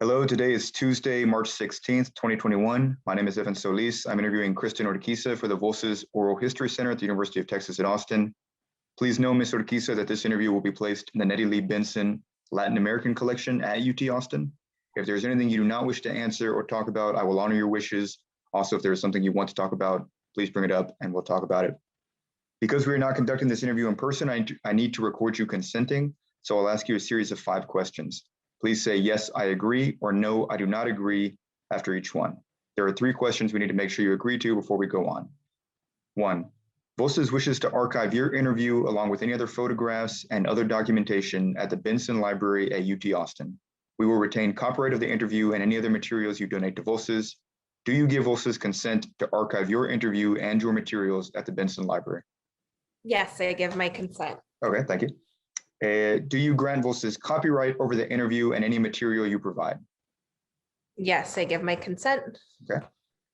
Hello, today is Tuesday, March 16th, 2021. My name is Evan Solis. I'm interviewing Kristin Urquiza for the Voces Oral History Center at the University of Texas at Austin. Please know, Ms. Urquiza, that this interview will be placed in the Nettie Lee Benson Latin American Collection at UT Austin. If there's anything you do not wish to answer or talk about, I will honor your wishes. Also, if there is something you want to talk about, please bring it up and we'll talk about it. Because we are not conducting this interview in person, I need to record you consenting, so I'll ask you a series of 5 questions. Please say, yes, I agree, or no, I do not agree after each one. There are 3 questions we need to make sure you agree to before we go on. 1, Voces wishes to archive your interview along with any other photographs and other documentation at the Benson Library at UT Austin. We will retain copyright of the interview and any other materials you donate to Voces. Do you give Voces consent to archive your interview and your materials at the Benson Library? Yes, I give my consent. Okay, thank you. Do you grant Voces copyright over the interview and any material you provide? Yes, I give my consent. Okay.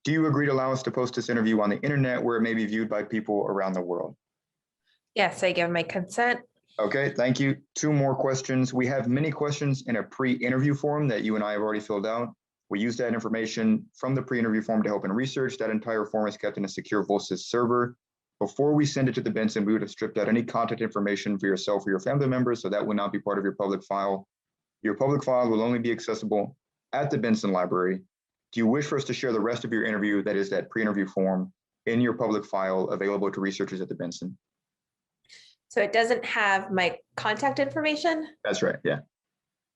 Do you agree to allow us to post this interview on the internet where it may be viewed by people around the world? Yes, I give my consent. Okay, thank you. 2 more questions. We have many questions in a pre-interview form that you and I have already filled out. We use that information from the pre-interview form to help in research. That entire form is kept in a secure Voces server. Before we send it to the Benson, we would have stripped out any contact information for yourself or your family members, so that would not be part of your public file. Your public file will only be accessible at the Benson Library. Do you wish for us to share the rest of your interview, that is that pre-interview form, in your public file available to researchers at the Benson? So it doesn't have my contact information? That's right, yeah.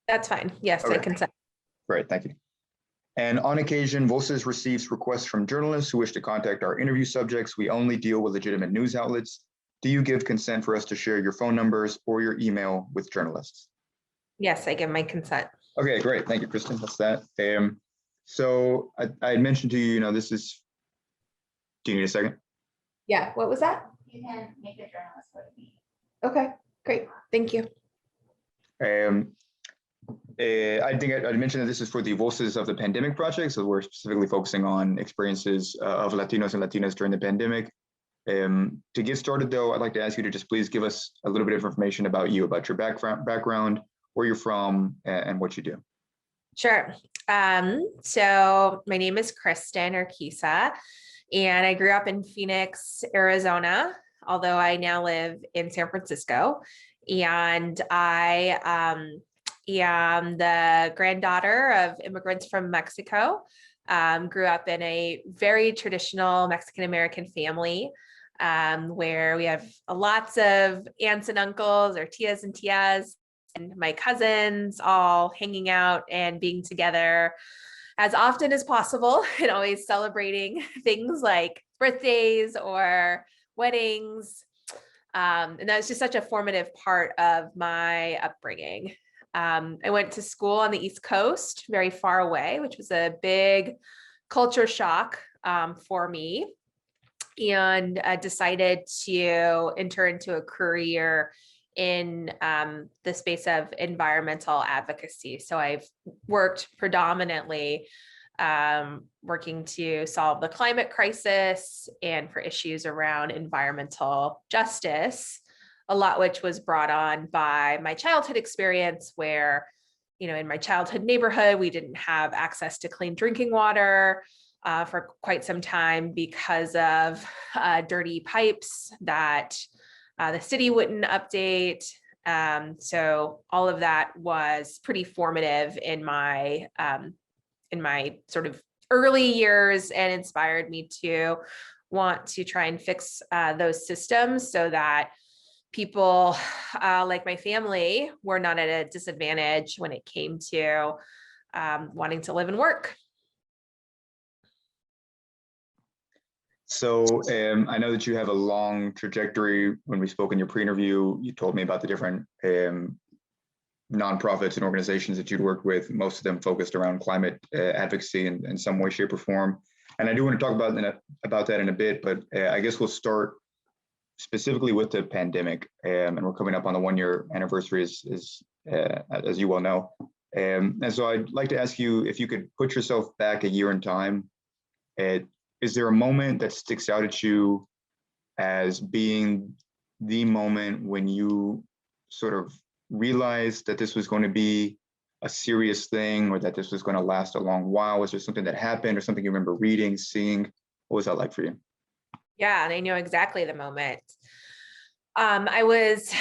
That's fine. Yes, Okay. I consent. Great, thank you. And on occasion, Voces receives requests from journalists who wish to contact our interview subjects. We only deal with legitimate news outlets. Do you give consent for us to share your phone numbers or your email with journalists? Yes, I give my consent. Okay, great. Thank you, Kristin. That's that. So I had mentioned to you, this is, do you need a second? Yeah, what was that? You can make a journalist go to me. Okay, great. Thank you. I think I'd mentioned that this is for the Voces of the Pandemic project. So we're specifically focusing on experiences of Latinos and Latinas during the pandemic. To get started though, I'd like to ask you to just please give us a little bit of information about you, about your background, where you're from, and what you do. Sure. So my name is Kristin Urquiza, and I grew up in Phoenix, Arizona, although I now live in San Francisco. And I am the granddaughter of immigrants from Mexico. Grew up in a very traditional Mexican-American family where we have lots of aunts and uncles, or tias and tias, and my cousins all hanging out and being together as often as possible, and always celebrating things like birthdays or weddings. And that was just such a formative part of my upbringing. I went to school on the East Coast, very far away, which was a big culture shock for me, and decided to enter into a career in the space of environmental advocacy. So I've worked predominantly working to solve the climate crisis and for issues around environmental justice, a lot which was brought on by my childhood experience where, in my childhood neighborhood, we didn't have access to clean drinking water for quite some time because of dirty pipes that the city wouldn't update. So all of that was pretty formative in my sort of early years, and inspired me to want to try and fix those systems so that people like my family were not at a disadvantage when it came to wanting to live and work. So I know that you have a long trajectory. When we spoke in your pre-interview, you told me about the different nonprofits and organizations that you'd worked with, most of them focused around climate advocacy in some way, shape, or form. And I do want to talk about that in a bit, but I guess we'll start specifically with the pandemic. And we're coming up on the 1-year anniversary, as you well know. And so I'd like to ask you if you could put yourself back a year in time. Is there a moment that sticks out at you as being the moment when you sort of realized that this was going to be a serious thing, or that this was going to last a long while? Was there something that happened or something you remember reading, seeing? What was that like for you? Yeah, and I know exactly the moment. It was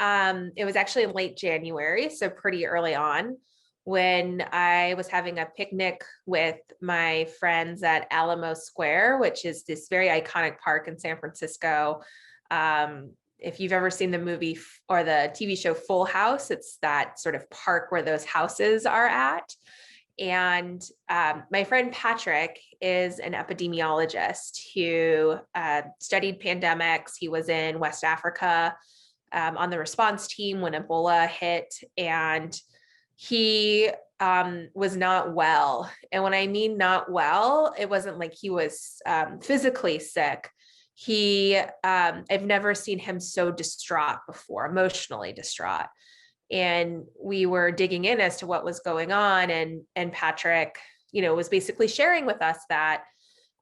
actually in late January, so pretty early on, when I was having a picnic with my friends at Alamo Square, which is this very iconic park in San Francisco. If you've ever seen the movie or the TV show Full House, it's that sort of park where those houses are at. And my friend Patrick is an epidemiologist who studied pandemics. He was in West Africa on the response team when Ebola hit, and he was not well. And when I mean not well, it wasn't like he was physically sick. I've never seen him so distraught before, emotionally distraught. And we were digging in as to what was going on, and Patrick, was basically sharing with us that,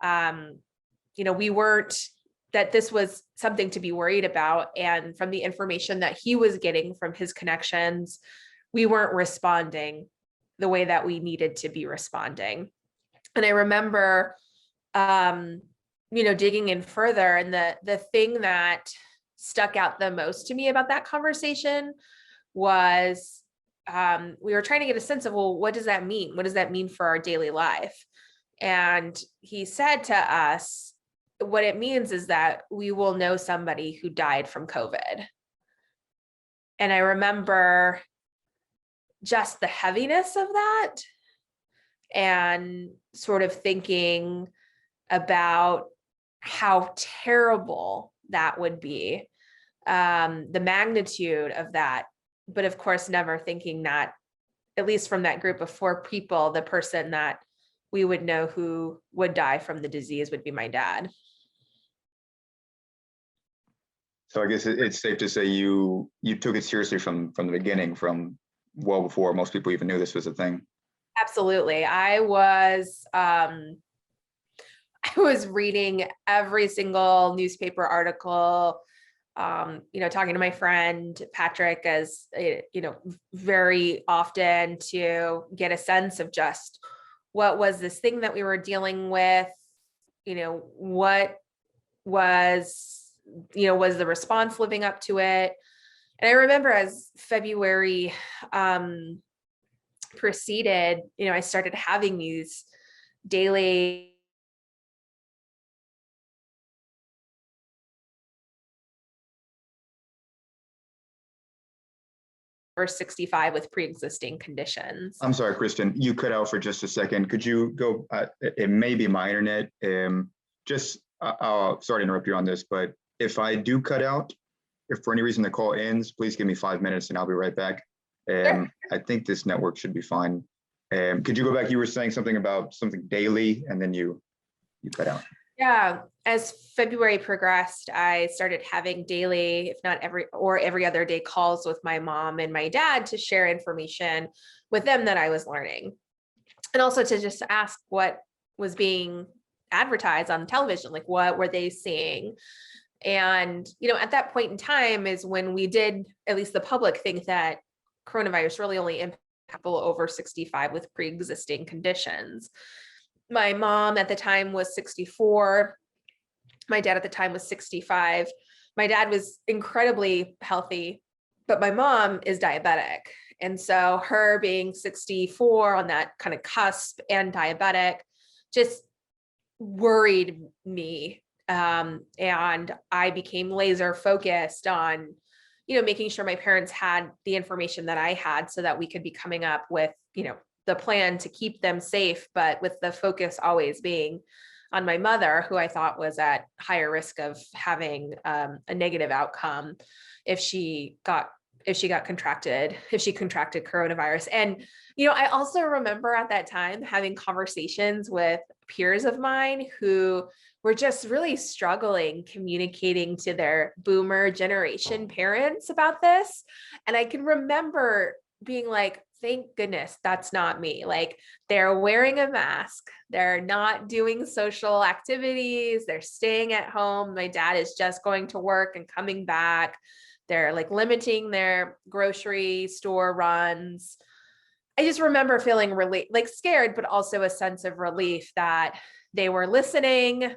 that this was something to be worried about. And from the information that he was getting from his connections, we weren't responding the way that we needed to be responding. And I remember, digging in further, and the thing that stuck out the most to me about that conversation was we were trying to get a sense of, well, what does that mean? What does that mean for our daily life? And he said to us, what it means is that we will know somebody who died from COVID. And I remember just the heaviness of that, and sort of thinking about how terrible that would be, the magnitude of that. But of course, never thinking that, at least from that group of 4 people, the person that we would know who would die from the disease would be my dad. So I guess it's safe to say you took it seriously from the beginning, from well before most people even knew this was a thing. Absolutely. I was reading every single newspaper article, talking to my friend Patrick, as very often, to get a sense of just what was this thing that we were dealing with, what was the response living up to it. And I remember as February proceeded, I started having these daily or 65 with pre-existing conditions. I'm sorry, Kristin, you cut out for just a second. Could you go, it may be my internet. Sorry to interrupt you on this, but if I do cut out, if for any reason the call ends, please give me 5 minutes and I'll be right back. Sure. I think this network should be fine. Could you go back? You were saying something about something daily, and then you cut out. Yeah, as February progressed, I started having daily, if not every other day, calls with my mom and my dad to share information with them that I was learning. And also to just ask what was being advertised on television, like what were they seeing? And, at that point in time is when we did, at least the public, think that coronavirus really only impacted people over 65 with pre-existing conditions. My mom at the time was 64. My dad at the time was 65. My dad was incredibly healthy, but my mom is diabetic. And so her being 64 on that kind of cusp and diabetic just worried me. And I became laser focused on, making sure my parents had the information that I had so that we could be coming up with, the plan to keep them safe, but with the focus always being on my mother, who I thought was at higher risk of having a negative outcome if she contracted coronavirus. And, I also remember at that time having conversations with peers of mine who were just really struggling communicating to their boomer generation parents about this. And I can remember being like, thank goodness that's not me. Like, they're wearing a mask, they're not doing social activities, they're staying at home. My dad is just going to work and coming back. They're like limiting their grocery store runs. I just remember feeling really like scared, but also a sense of relief that they were listening,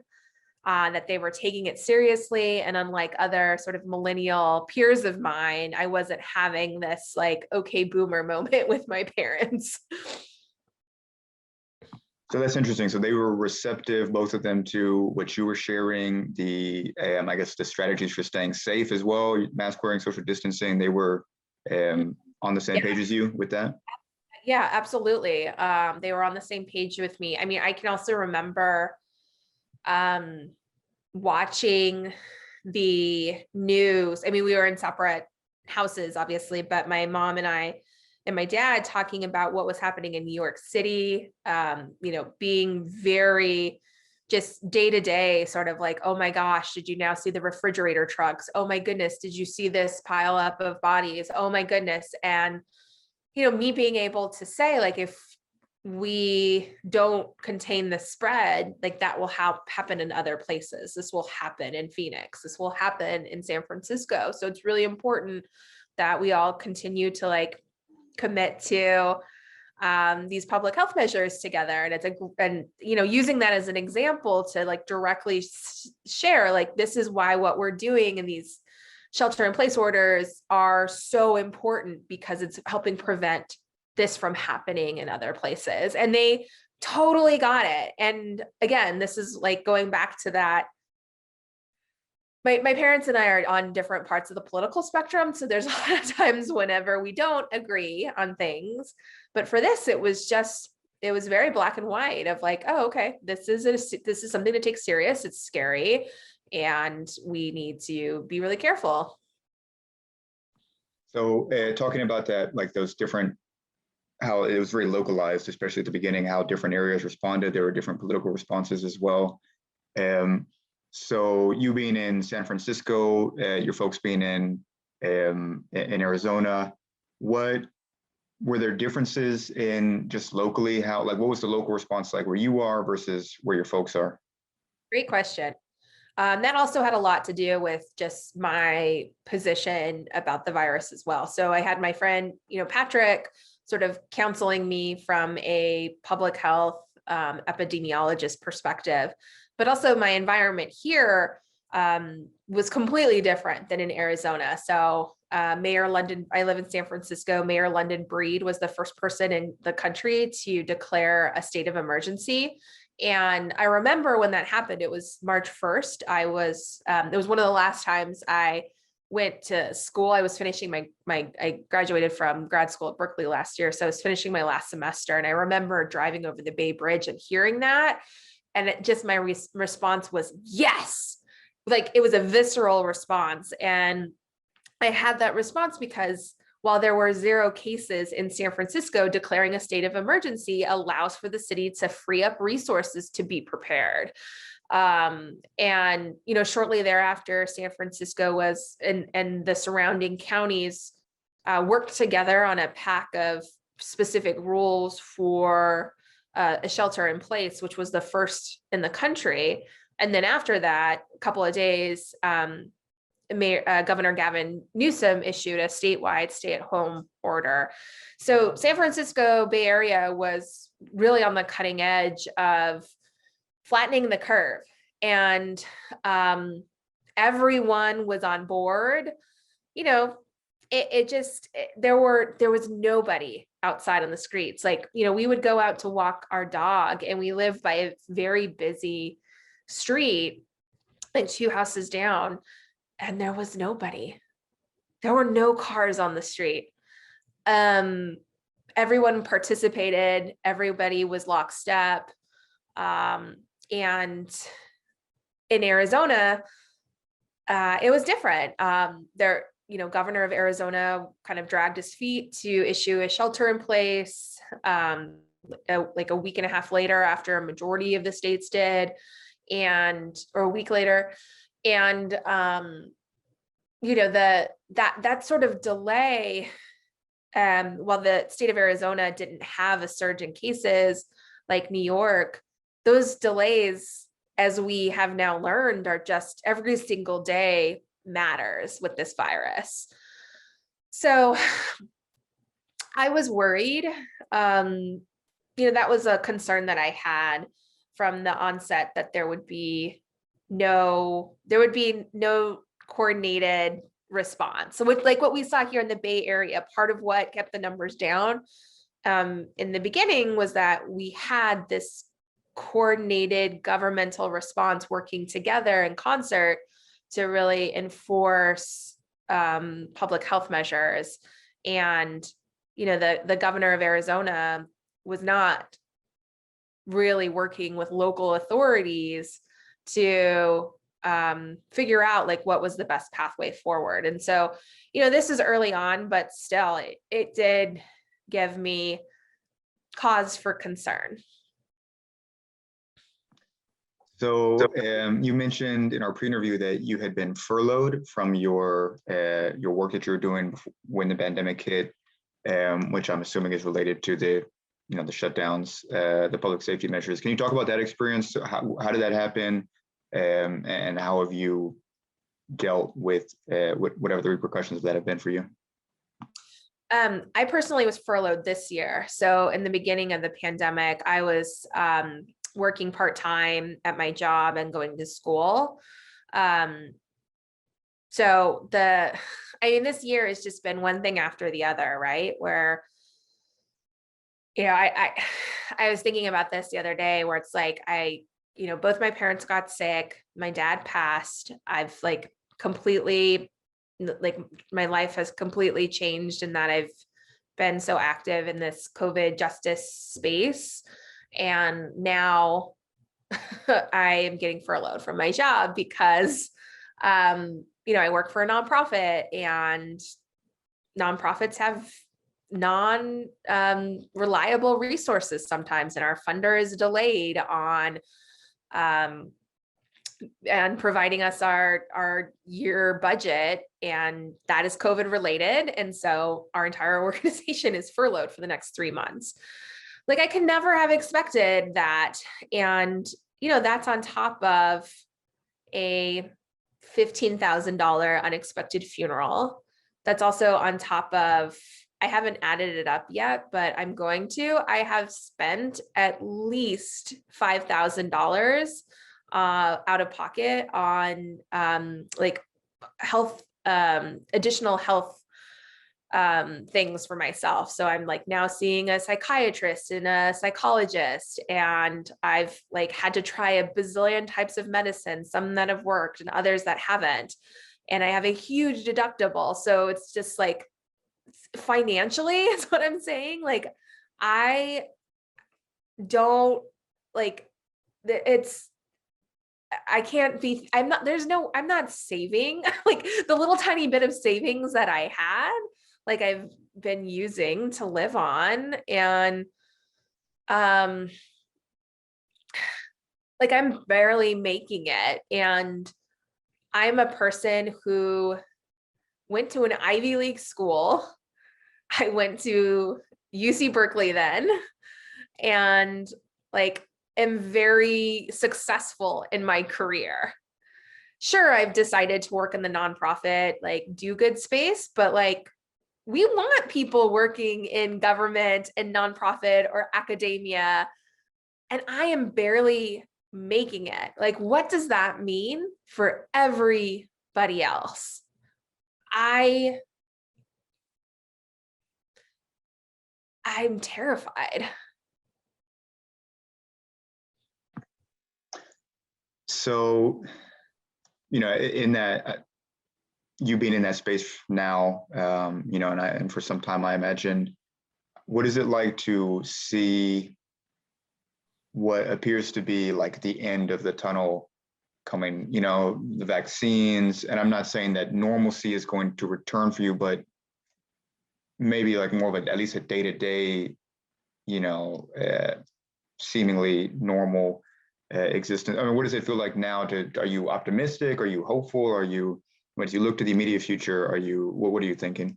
that they were taking it seriously. And unlike other sort of millennial peers of mine, I wasn't having this like, okay, boomer moment with my parents. So that's interesting. So they were receptive, both of them, to what you were sharing, the, I guess, the strategies for staying safe as well, mask wearing, social distancing. They were on the same page as you with that? Yeah, absolutely. They were on the same page with me. I mean, I can also remember watching the news. I mean, we were in separate houses, obviously, but my mom and I and my dad talking about what was happening in New York City, being very just day to day sort of like, oh my gosh, did you now see the refrigerator trucks? Oh my goodness, did you see this pile up of bodies? Oh my goodness. And, me being able to say, like, if we don't contain the spread, like that will happen in other places. This will happen in Phoenix. This will happen in San Francisco. So it's really important that we all continue to like commit to these public health measures together. And using that as an example to like directly share, like, this is why what we're doing in these shelter in place orders are so important, because it's helping prevent this from happening in other places. And they totally got it. And again, this is like going back to that. My parents and I are on different parts of the political spectrum. So there's a lot of times whenever we don't agree on things, but for this, it was very black and white of like, oh, okay, this is something to take serious. It's scary. And we need to be really careful. So talking about that, like those different, how it was very localized, especially at the beginning, how different areas responded. There were different political responses as well. So you being in San Francisco, your folks being in Arizona, what were there differences in just locally? How, like, what was the local response like where you are versus where your folks are? Great question. That also had a lot to do with just my position about the virus as well. So I had my friend, Patrick, sort of counseling me from a public health epidemiologist perspective, but also my environment here was completely different than in Arizona. So Mayor London, I live in San Francisco, Mayor London Breed was the first person in the country to declare a state of emergency. And I remember when that happened, it was March 1st. It was one of the last times I went to school. I was finishing I graduated from grad school at Berkeley last year. So I was finishing my last semester. And I remember driving over the Bay Bridge and hearing that. And my response was, yes, like it was a visceral response. And I had that response because while there were 0 cases in San Francisco, declaring a state of emergency allows for the city to free up resources to be prepared. And, shortly thereafter, San Francisco was, and the surrounding counties worked together on a pack of specific rules for a shelter in place, which was the first in the country. And then after that, a couple of days, Governor Gavin Newsom issued a statewide stay-at-home order. So San Francisco Bay Area was really on the cutting edge of flattening the curve, and everyone was on board. There was nobody outside on the streets. Like, we would go out to walk our dog, and we live by a very busy street, like 2 houses down. And there was nobody. There were no cars on the street. Everyone participated. Everybody was lockstep. And in Arizona, it was different. Governor of Arizona kind of dragged his feet to issue a shelter in place, like a week and a half later, after a majority of the states did, or a week later. And, that sort of delay, while the state of Arizona didn't have a surge in cases like New York, those delays, as we have now learned, are just every single day matters with this virus. So I was worried. That was a concern that I had from the onset, that there would be no coordinated response. So with like what we saw here in the Bay Area, part of what kept the numbers down in the beginning was that we had this coordinated governmental response working together in concert to really enforce public health measures. And the governor of Arizona was not really working with local authorities to figure out like what was the best pathway forward. And so, this is early on, but still it did give me cause for concern. So you mentioned in our pre-interview that you had been furloughed from your work that you were doing when the pandemic hit, which I'm assuming is related to the shutdowns, the public safety measures. Can you talk about that experience? How did that happen, and how have you dealt with whatever the repercussions of that have been for you? I personally was furloughed this year. So in the beginning of the pandemic, I was working part-time at my job and going to school. So this year has just been one thing after the other, right? Where, I was thinking about this the other day, where it's like, both my parents got sick, my dad passed. I've completely, my life has completely changed in that I've been so active in this COVID justice space. And now I am getting furloughed from my job because, I work for a nonprofit, and nonprofits have reliable resources sometimes, and our funder is delayed on and providing us our year budget, and that is COVID related. And so our entire organization is furloughed for the next 3 months. Like, I could never have expected that. And, that's on top of a $15,000 unexpected funeral. That's also on top of, I haven't added it up yet, but I'm going to. I have spent at least $5,000 out of pocket on health, additional health things for myself. So I'm now seeing a psychiatrist and a psychologist, and I've had to try a bazillion types of medicine, some that have worked and others that haven't. And I have a huge deductible. So it's just financially is what I'm saying. I don't I can't be, I'm not saving the little tiny bit of savings that I had, I've been using to live on. And, I'm barely making it. And I'm a person who went to an Ivy League school. I went to UC Berkeley then, and am very successful in my career. Sure, I've decided to work in the nonprofit, do good space, but we want people working in government and nonprofit or academia, and I am barely making it. What does that mean for everybody else? I'm terrified. So, in that, you being in that space now, and for some time, I imagine, what is it like to see what appears to be the end of the tunnel coming, the vaccines? And I'm not saying that normalcy is going to return for you, but maybe more of at least a day-to-day, seemingly normal existence. I mean, what does it feel like now? Are you optimistic? Are you hopeful? Are you, as you look to the immediate future, what are you thinking?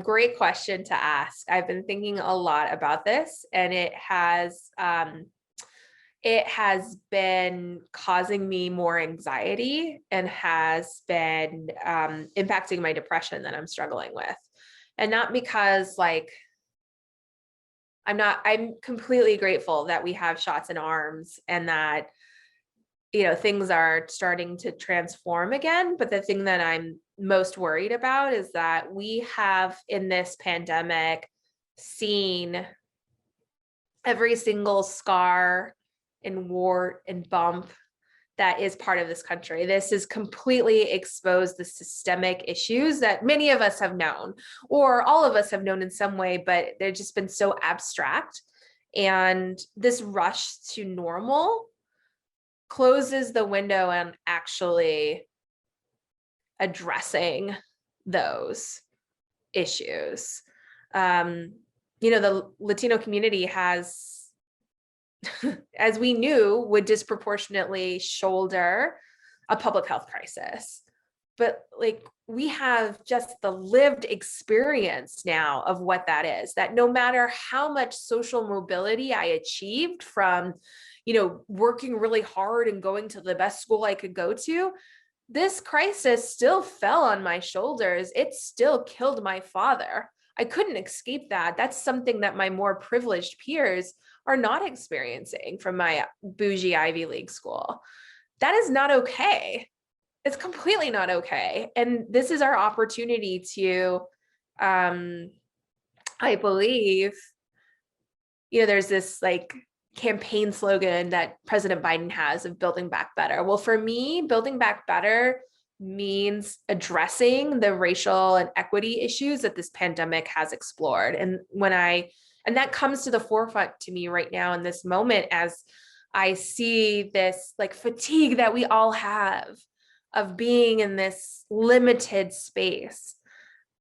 Great question to ask. I've been thinking a lot about this, and it has been causing me more anxiety and has been impacting my depression that I'm struggling with. And not because like, I'm completely grateful that we have shots in arms and that, things are starting to transform again. But the thing that I'm most worried about is that we have in this pandemic seen every single scar and wart and bump that is part of this country. This has completely exposed the systemic issues that many of us have known, or all of us have known in some way, but they've just been so abstract. And this rush to normal closes the window on actually addressing those issues. The Latino community has, as we knew, would disproportionately shoulder a public health crisis. But like, we have just the lived experience now of what that is, that no matter how much social mobility I achieved from, working really hard and going to the best school I could go to, this crisis still fell on my shoulders. It still killed my father. I couldn't escape that. That's something that my more privileged peers are not experiencing from my bougie Ivy League school. That is not okay. It's completely not okay. And this is our opportunity to, I believe, there's this like campaign slogan that President Biden has of building back better. Well, for me, building back better means addressing the racial and equity issues that this pandemic has explored. And that comes to the forefront to me right now in this moment, as I see this like fatigue that we all have of being in this limited space.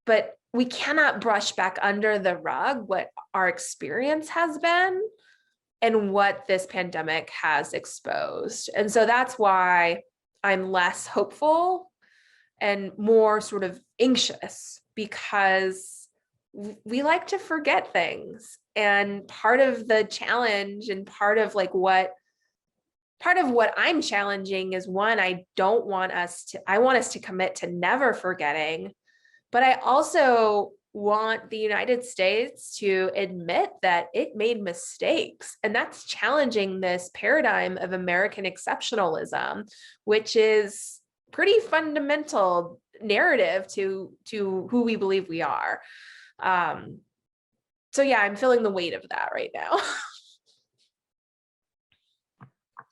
But we cannot brush back under the rug what our experience has been and what this pandemic has exposed. And so that's why I'm less hopeful and more sort of anxious, because we like to forget things. And part of the challenge and part of what I'm challenging is, one, I want us to commit to never forgetting, but I also want the United States to admit that it made mistakes. And that's challenging this paradigm of American exceptionalism, which is pretty fundamental narrative to who we believe we are. So yeah, I'm feeling the weight of that right now.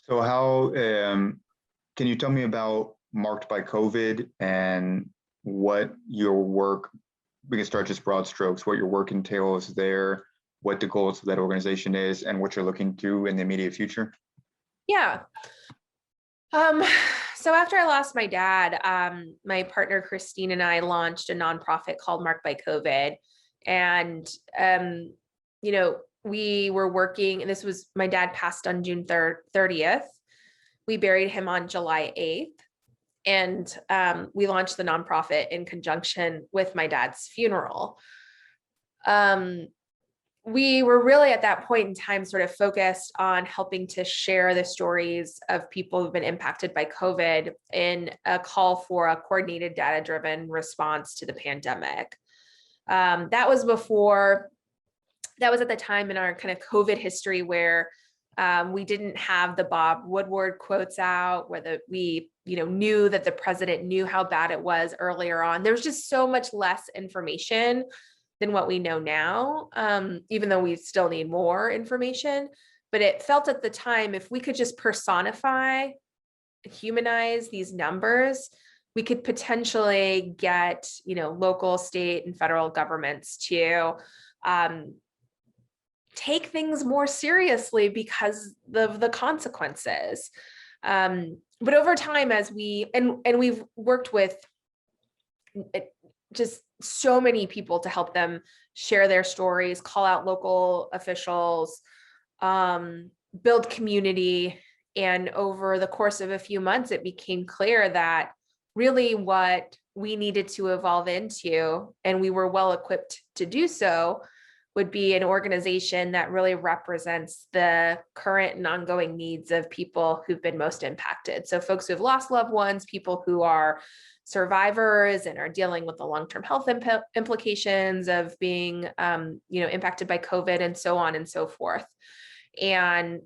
So how, can you tell me about Marked by COVID and what your work, we can start just broad strokes, what your work entails there, what the goals of that organization is, and what you're looking to in the immediate future? Yeah. So after I lost my dad, my partner Christine and I launched a nonprofit called Marked by COVID. And, we were working, and my dad passed on June 30th. We buried him on July 8th. And we launched the nonprofit in conjunction with my dad's funeral. We were really at that point in time sort of focused on helping to share the stories of people who've been impacted by COVID in a call for a coordinated data-driven response to the pandemic. That was at the time in our kind of COVID history where we didn't have the Bob Woodward quotes out, where we knew that the president knew how bad it was earlier on. There was just so much less information than what we know now, even though we still need more information. But it felt at the time, if we could just personify, humanize these numbers, we could potentially get, local, state, and federal governments to take things more seriously because of the consequences. But over time, as we've worked with just so many people to help them share their stories, call out local officials, build community. And over the course of a few months, it became clear that really what we needed to evolve into, and we were well equipped to do so, would be an organization that really represents the current and ongoing needs of people who've been most impacted. So folks who have lost loved ones, people who are survivors and are dealing with the long-term health implications of being, impacted by COVID, and so on and so forth. And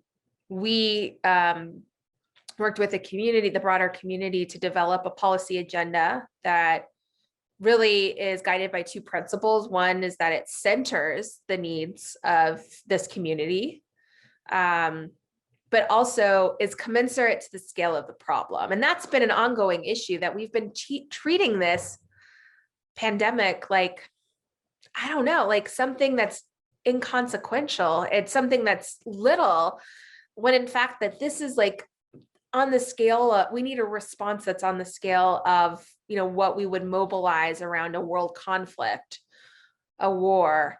we worked with the broader community, to develop a policy agenda that really is guided by two principles. One is that it centers the needs of this community, but also is commensurate to the scale of the problem. And that's been an ongoing issue, that we've been treating this pandemic like, I don't know, like something that's inconsequential. It's something that's little, when in fact that this is like on the scale of, we need a response that's on the scale of, what we would mobilize around a world conflict, a war.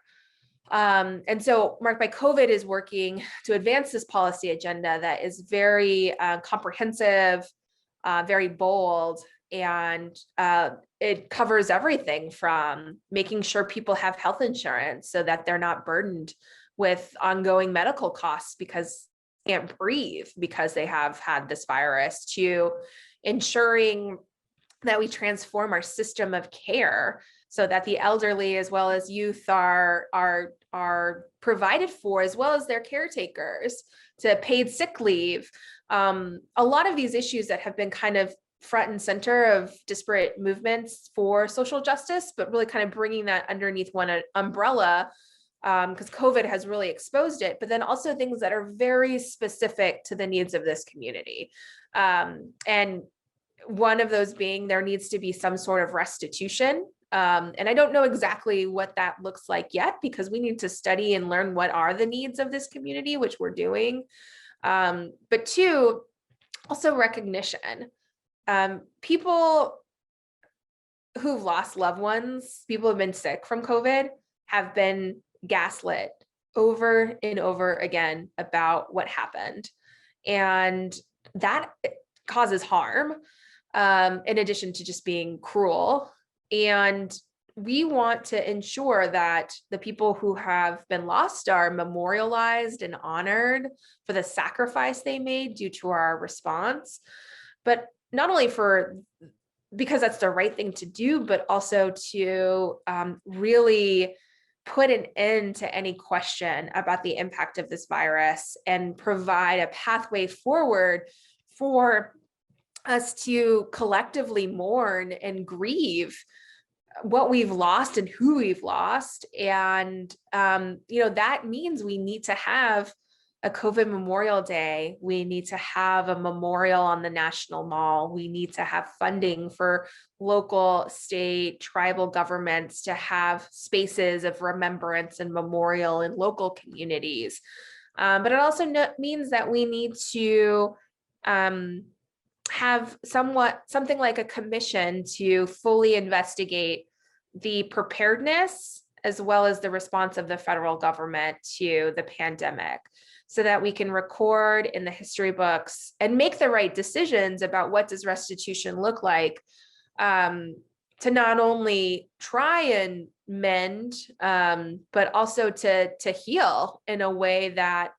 And so Marked by COVID is working to advance this policy agenda that is very comprehensive, very bold, and it covers everything from making sure people have health insurance so that they're not burdened with ongoing medical costs because they can't breathe because they have had this virus, to ensuring that we transform our system of care so that the elderly as well as youth are provided for, as well as their caretakers, to paid sick leave. A lot of these issues that have been kind of front and center of disparate movements for social justice, but really kind of bringing that underneath one umbrella, because COVID has really exposed it, but then also things that are very specific to the needs of this community. And one of those being, there needs to be some sort of restitution. And I don't know exactly what that looks like yet, because we need to study and learn what are the needs of this community, which we're doing. But two, also recognition. People who've lost loved ones, people who've been sick from COVID, have been gaslit over and over again about what happened. And that causes harm, in addition to just being cruel. And we want to ensure that the people who have been lost are memorialized and honored for the sacrifice they made due to our response, but not only because that's the right thing to do, but also to really put an end to any question about the impact of this virus and provide a pathway forward for us to collectively mourn and grieve what we've lost and who we've lost. And, that means we need to have a COVID Memorial Day. We need to have a memorial on the National Mall. We need to have funding for local, state, tribal governments to have spaces of remembrance and memorial in local communities. But it also means that we need to have something like a commission to fully investigate the preparedness as well as the response of the federal government to the pandemic, so that we can record in the history books and make the right decisions about what does restitution look like, to not only try and mend, but also to heal in a way that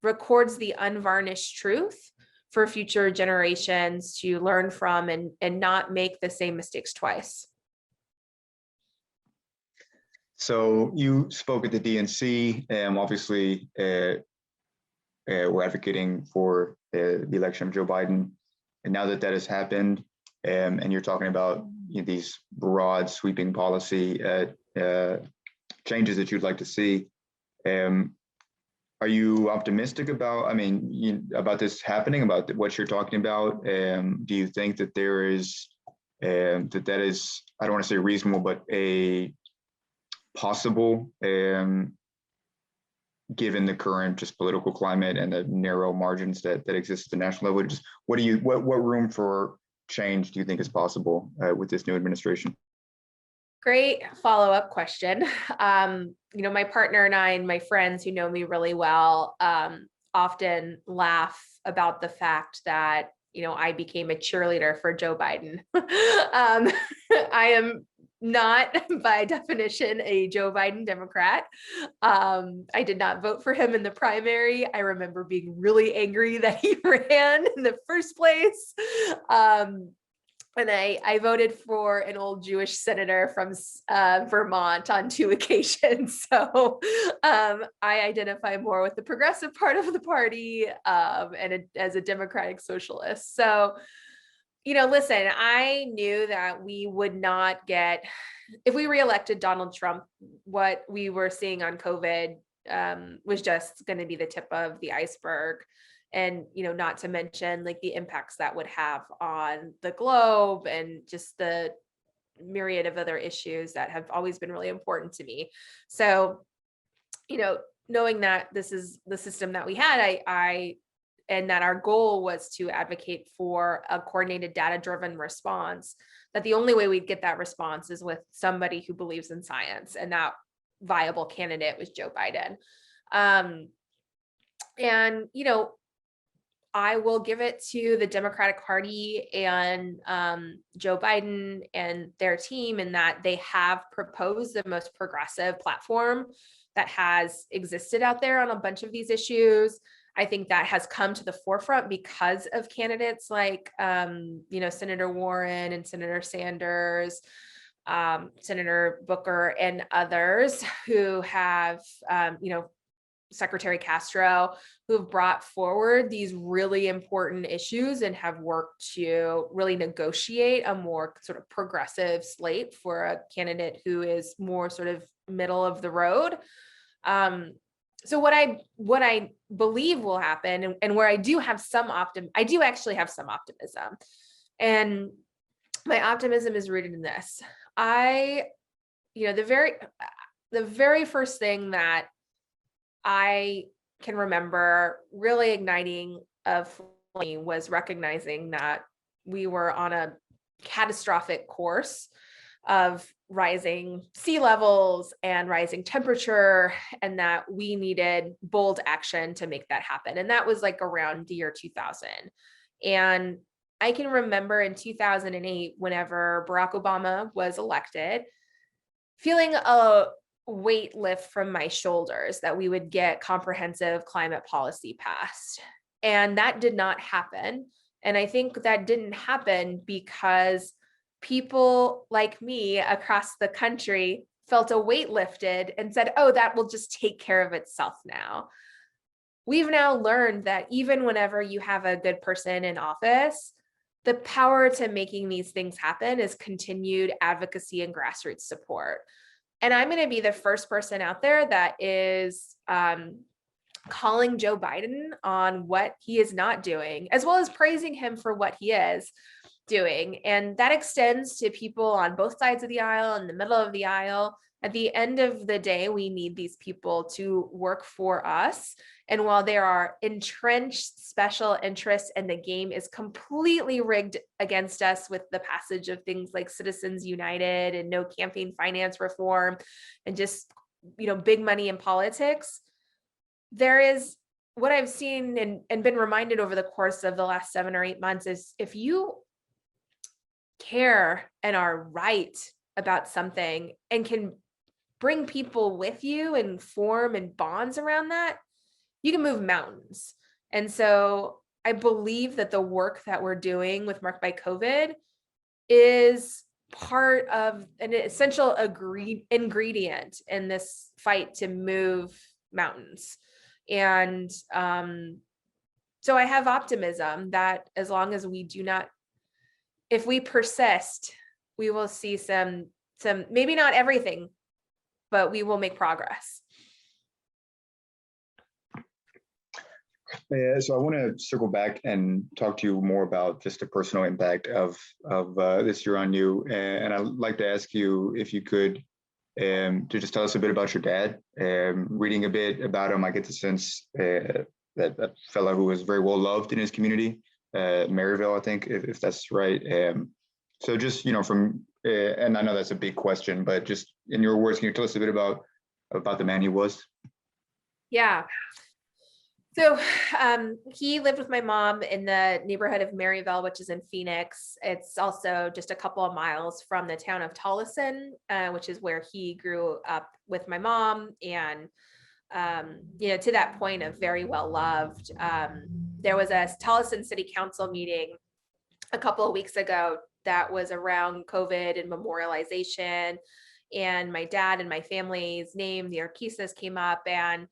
records the unvarnished truth for future generations to learn from and not make the same mistakes twice. So you spoke at the DNC, obviously we're advocating for the election of Joe Biden. And now that has happened, and you're talking about these broad sweeping policy changes that you'd like to see, are you optimistic about, about this happening, about what you're talking about? Do you think that there is, that is, I don't want to say reasonable, but a possible, given the current just political climate and the narrow margins that exist at the national level? Just what room for change do you think is possible with this new administration? Great follow-up question. My partner and I and my friends who know me really well often laugh about the fact that, I became a cheerleader for Joe Biden. I am not by definition a Joe Biden Democrat. I did not vote for him in the primary. I remember being really angry that he ran in the first place. And I voted for an old Jewish senator from Vermont on 2 occasions. So I identify more with the progressive part of the party as a democratic socialist. So, listen, I knew that we would not get, if we reelected Donald Trump, what we were seeing on COVID was just going to be the tip of the iceberg. And, not to mention like the impacts that would have on the globe and just the myriad of other issues that have always been really important to me. So, knowing that this is the system that we had, and that our goal was to advocate for a coordinated data-driven response, that the only way we'd get that response is with somebody who believes in science, and that viable candidate was Joe Biden. And, I will give it to the Democratic Party and Joe Biden and their team in that they have proposed the most progressive platform that has existed out there on a bunch of these issues. I think that has come to the forefront because of candidates like, Senator Warren and Senator Sanders, Senator Booker and others who have, Secretary Castro, who have brought forward these really important issues and have worked to really negotiate a more sort of progressive slate for a candidate who is more sort of middle of the road. So what I believe will happen, and where I do have some I do actually have some optimism, and my optimism is rooted in this. The very first thing that I can remember really igniting of me was recognizing that we were on a catastrophic course of rising sea levels and rising temperature, and that we needed bold action to make that happen. And that was like around the year 2000. And I can remember in 2008, whenever Barack Obama was elected, feeling a weight lift from my shoulders that we would get comprehensive climate policy passed. And that did not happen. And I think that didn't happen because people like me across the country felt a weight lifted and said, oh, that will just take care of itself now. We've now learned that even whenever you have a good person in office, the power to making these things happen is continued advocacy and grassroots support. And I'm going to be the first person out there that is calling Joe Biden on what he is not doing, as well as praising him for what he is doing. And that extends to people on both sides of the aisle and the middle of the aisle. At the end of the day, we need these people to work for us. And while there are entrenched special interests and the game is completely rigged against us with the passage of things like Citizens United and no campaign finance reform and just, big money in politics, there is what I've seen and been reminded over the course of the last 7 or 8 months is if you care and are right about something and can bring people with you and form and bonds around that, you can move mountains. And so I believe that the work that we're doing with Marked by COVID is part of an essential ingredient in this fight to move mountains. And so I have optimism that as long as we if we persist, we will see some, maybe not everything, but we will make progress. Yeah, so I want to circle back and talk to you more about just the personal impact of this year on you. And I'd like to ask you if you could to just tell us a bit about your dad. Reading a bit about him, I get the sense that a fellow who was very well loved in his community, Maryville, I think, if that's right. So just, from, and I know that's a big question, but just in your words, can you tell us a bit about the man he was? Yeah. So he lived with my mom in the neighborhood of Maryville, which is in Phoenix. It's also just a couple of miles from the town of Tolleson, which is where he grew up with my mom. And, to that point of very well loved. There was a Tolleson City Council meeting a couple of weeks ago that was around COVID and memorialization. And my dad and my family's name, the Urquizas, came up, and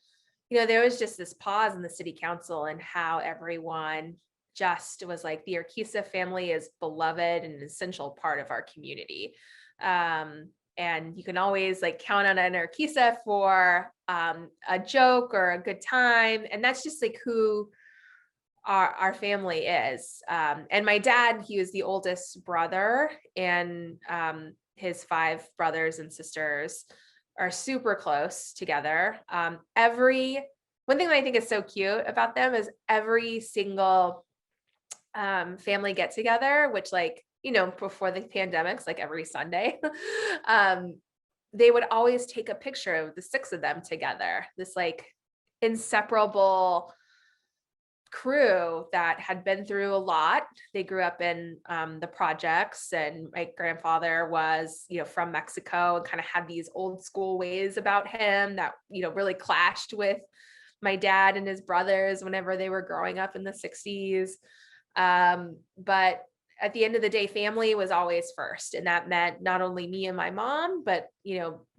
there was just this pause in the city council and how everyone just was like, the Urquiza family is beloved and an essential part of our community. And you can always count on an Urquiza for a joke or a good time. And that's just who our family is. And my dad, he was the oldest brother, and his 5 brothers and sisters are super close together. One thing that I think is so cute about them is every single family get together, which before the pandemics, every Sunday, they would always take a picture of the 6 of them together, this inseparable crew that had been through a lot. They grew up in the projects, and my grandfather was, from Mexico, and kind of had these old school ways about him that, really clashed with my dad and his brothers whenever they were growing up in the 60s. But at the end of the day, family was always first. And that meant not only me and my mom, but,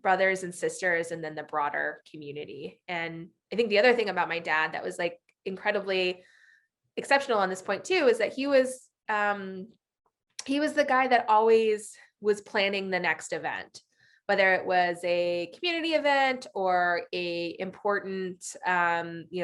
brothers and sisters, and then the broader community. And I think the other thing about my dad that was incredibly exceptional on this point too is that he was the guy that always was planning the next event, whether it was a community event or a important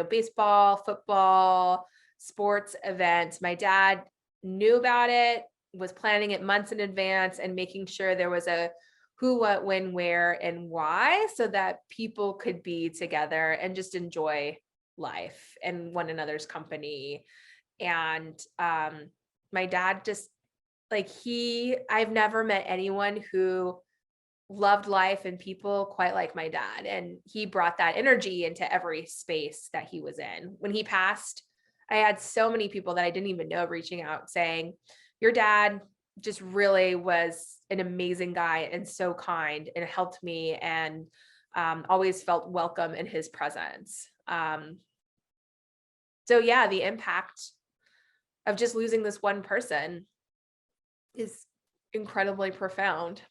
baseball, football, sports event. My dad knew about it, was planning it months in advance, and making sure there was a who, what, when, where, and why, so that people could be together and just enjoy life and one another's company. And my dad just I've never met anyone who loved life and people quite like my dad. And he brought that energy into every space that he was in. When he passed, I had so many people that I didn't even know reaching out saying, your dad just really was an amazing guy and so kind, and helped me, and always felt welcome in his presence. So yeah, the impact of just losing this one person is incredibly profound.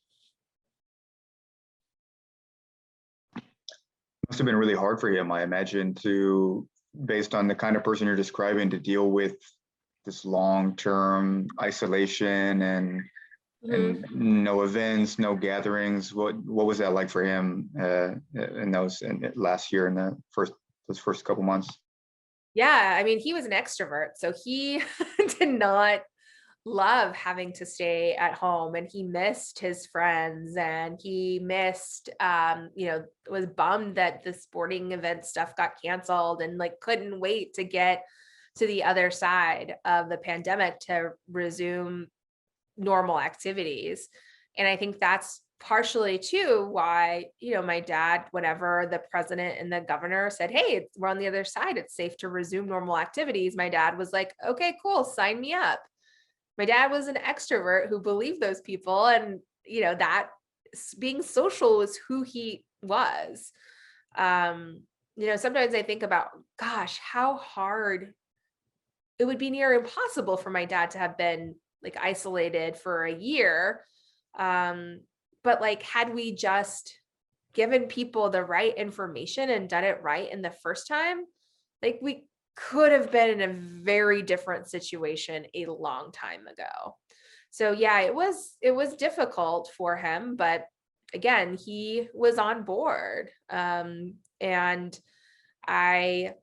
Must have been really hard for him, I imagine, based on the kind of person you're describing, to deal with this long-term isolation and no events, no gatherings. What was that like for him in last year, in those first couple months? Yeah, I mean, he was an extrovert, so he did not love having to stay at home, and he missed his friends, and he missed, was bummed that the sporting event stuff got canceled, and couldn't wait to get to the other side of the pandemic to resume normal activities. And I think that's partially too why, my dad, whenever the president and the governor said, hey, we're on the other side, it's safe to resume normal activities, my dad was like, okay, cool, sign me up. My dad was an extrovert who believed those people, and that being social was who he was. Sometimes I think about, gosh, how hard it would be, near impossible for my dad to have been isolated for a year. But had we just given people the right information and done it right in the first time, we could have been in a very different situation a long time ago. So yeah, it was difficult for him, but again, he was on board. And I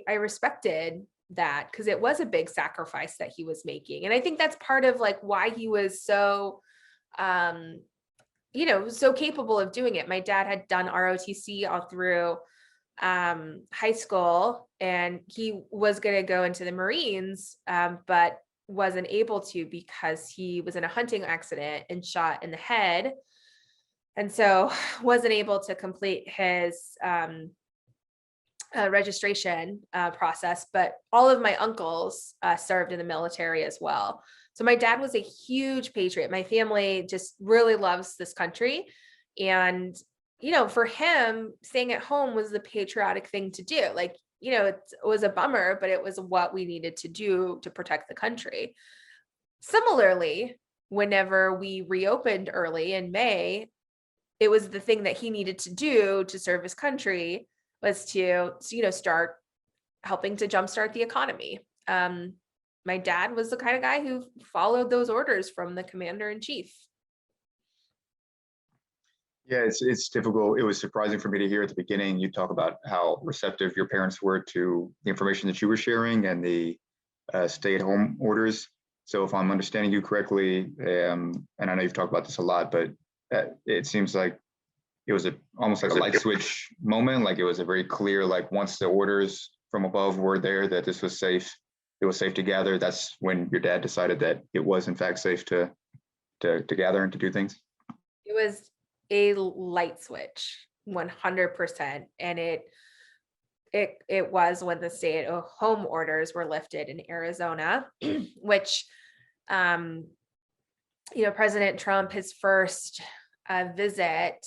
respected that, because it was a big sacrifice that he was making. And I think that's part of why he was so, so capable of doing it. My dad had done ROTC all through high school, and he was going to go into the Marines, but wasn't able to because he was in a hunting accident and shot in the head. And so wasn't able to complete his registration process, but all of my uncles served in the military as well. So my dad was a huge patriot. My family just really loves this country. And, for him, staying at home was the patriotic thing to do. Like, it was a bummer, but it was what we needed to do to protect the country. Similarly, whenever we reopened early in May, it was the thing that he needed to do to serve his country was to, start helping to jumpstart the economy. My dad was the kind of guy who followed those orders from the commander in chief. Yeah, it's difficult. It was surprising for me to hear at the beginning you talk about how receptive your parents were to the information that you were sharing and the stay-at-home orders. So if I'm understanding you correctly, and I know you've talked about this a lot, but it seems like it was almost like a light switch moment. Like it was a very clear, like once the orders from above were there that this was safe, it was safe to gather. That's when your dad decided that it was in fact safe to gather and to do things. It was a light switch, 100%. And it was when the stay-at-home orders were lifted in Arizona, which, President Trump, his first visit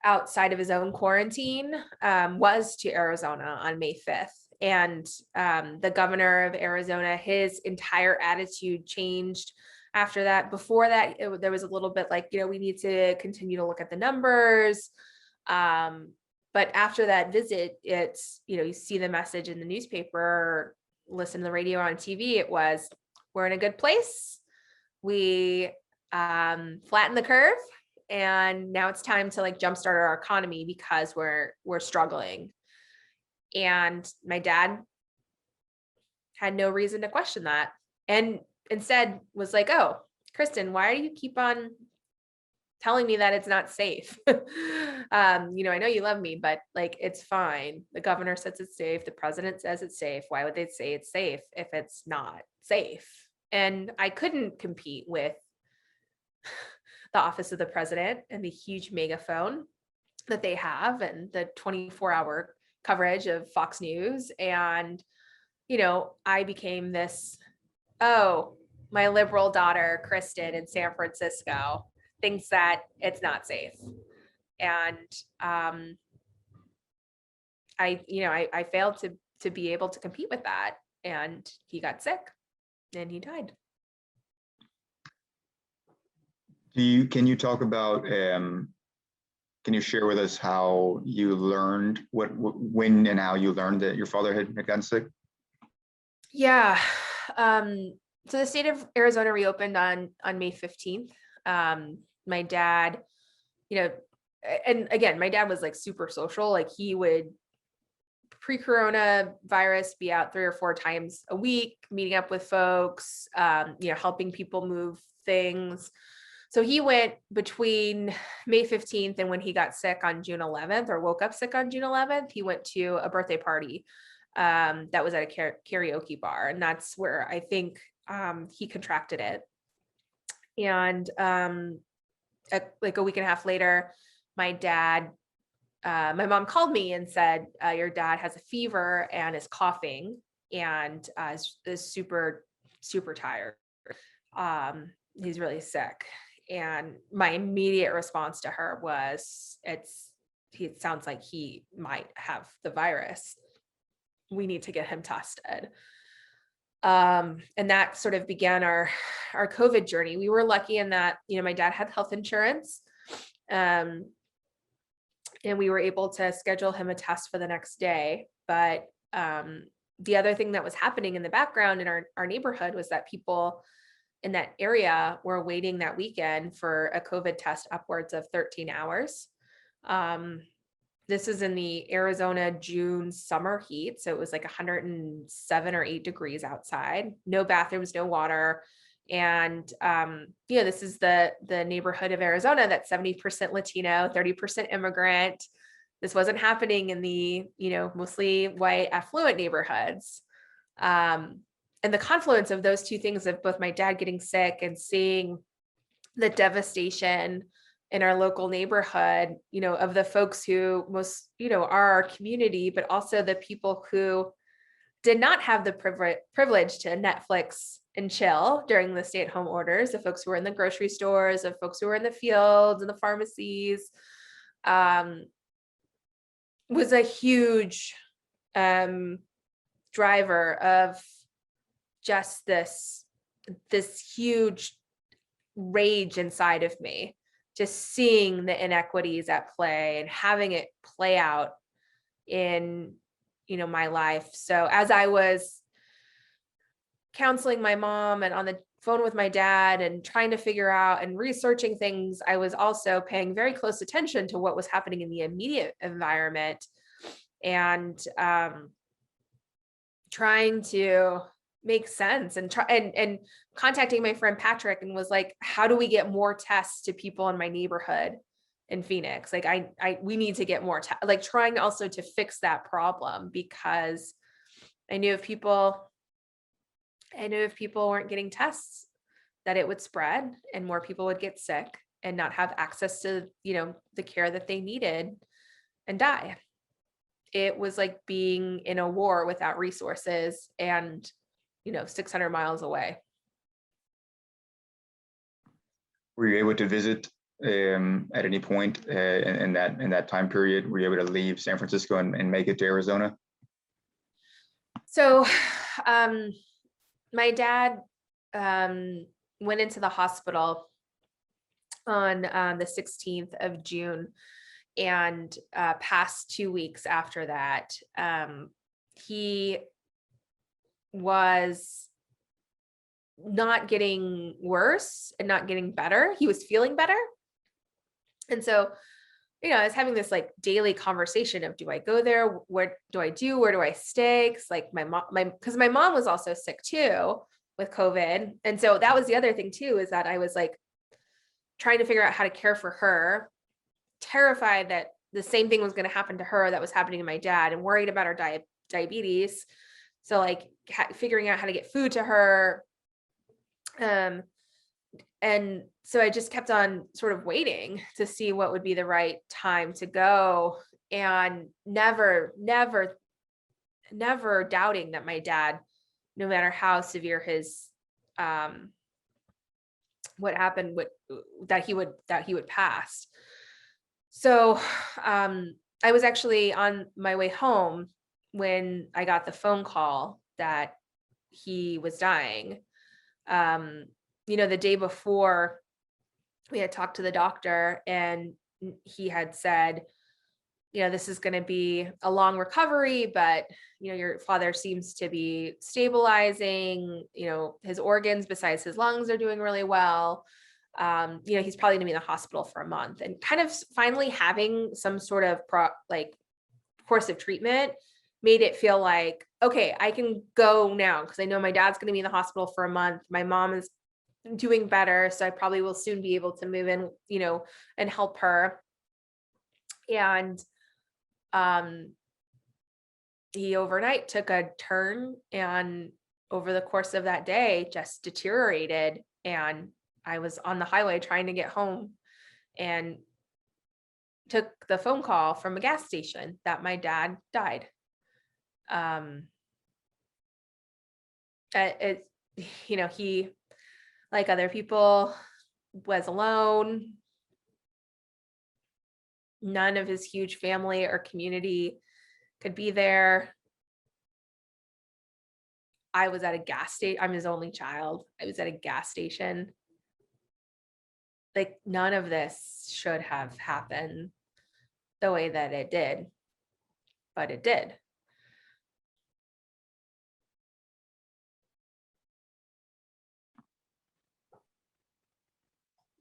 outside of his own quarantine was to Arizona on May 5th. And the governor of Arizona, his entire attitude changed after that. Before that, there was a little bit like, we need to continue to look at the numbers. But after that visit, it's, you see the message in the newspaper, listen to the radio, on TV. It was, we're in a good place. We flattened the curve. And now it's time to jumpstart our economy because we're struggling. And my dad had no reason to question that. And instead was like, oh, Kristin, why do you keep on telling me that it's not safe? I know you love me, but it's fine. The governor says it's safe. The president says it's safe. Why would they say it's safe if it's not safe? And I couldn't compete with the office of the president and the huge megaphone that they have and the 24-hour coverage of Fox News. And, I became this, my liberal daughter, Kristin, in San Francisco, thinks that it's not safe. And I failed to be able to compete with that. And he got sick and he died. Can you talk about, can you share with us how you learned when and how you learned that your father had gotten sick? Yeah. So the state of Arizona reopened on May 15th. My dad, and again, my dad was super social. He would pre-corona virus be out 3 or 4 times a week, meeting up with folks, helping people move things. So he went between May 15th and when he got sick on June 11th or woke up sick on June 11th, he went to a birthday party that was at a karaoke bar. And that's where I think he contracted it. And a week and a half later, my mom called me and said, your dad has a fever and is coughing and is super, super tired. He's really sick. And my immediate response to her was, it sounds like he might have the virus. We need to get him tested. And that sort of began our COVID journey. We were lucky in that, my dad had health insurance. And we were able to schedule him a test for the next day. But the other thing that was happening in the background in our neighborhood was that people in that area were waiting that weekend for a COVID test upwards of 13 hours. This is in the Arizona June summer heat. So it was 107 or 8 degrees outside, no bathrooms, no water. And, this is the neighborhood of Arizona that's 70% Latino, 30% immigrant. This wasn't happening in the, mostly white affluent neighborhoods. And the confluence of those two things, of both my dad getting sick and seeing the devastation in our local neighborhood, of the folks who most, are our community, but also the people who did not have the privilege to Netflix and chill during the stay-at-home orders, the folks who were in the grocery stores, the folks who were in the fields and the pharmacies, was a huge driver of just this huge rage inside of me, just seeing the inequities at play and having it play out in my life. So as I was counseling my mom and on the phone with my dad and trying to figure out and researching things, I was also paying very close attention to what was happening in the immediate environment and trying to make sense and contacting my friend Patrick and was like, how do we get more tests to people in my neighborhood in Phoenix? Like we need to get more like trying also to fix that problem, because I knew if people weren't getting tests, that it would spread and more people would get sick and not have access to, the care that they needed and die. It was like being in a war without resources and, 600 miles away. Were you able to visit at any point in that time period? Were you able to leave San Francisco and make it to Arizona? So my dad went into the hospital on the 16th of June and passed 2 weeks after that. He was not getting worse and not getting better. He was feeling better. And so, I was having this like daily conversation of, do I go there? What do I do? Where do I stay? Cause like because my mom was also sick too with COVID. And so that was the other thing too, is that I was like trying to figure out how to care for her, terrified that the same thing was going to happen to her that was happening to my dad, and worried about her diabetes. So like figuring out how to get food to her. And so I just kept on sort of waiting to see what would be the right time to go, and never doubting that my dad, no matter how severe his, what happened, that he would pass. So I was actually on my way home when I got the phone call that he was dying. The day before, we had talked to the doctor and he had said, this is going to be a long recovery, but, your father seems to be stabilizing, his organs besides his lungs are doing really well. He's probably gonna be in the hospital for a month, and kind of finally having some sort of course of treatment made it feel like, okay, I can go now because I know my dad's going to be in the hospital for a month. My mom is doing better, so I probably will soon be able to move in, and help her. And he overnight took a turn, and over the course of that day just deteriorated. And I was on the highway trying to get home and took the phone call from a gas station that my dad died. He, like other people, was alone. None of his huge family or community could be there. I was at a gas station. I'm his only child. I was at a gas station. Like, none of this should have happened the way that it did, but it did.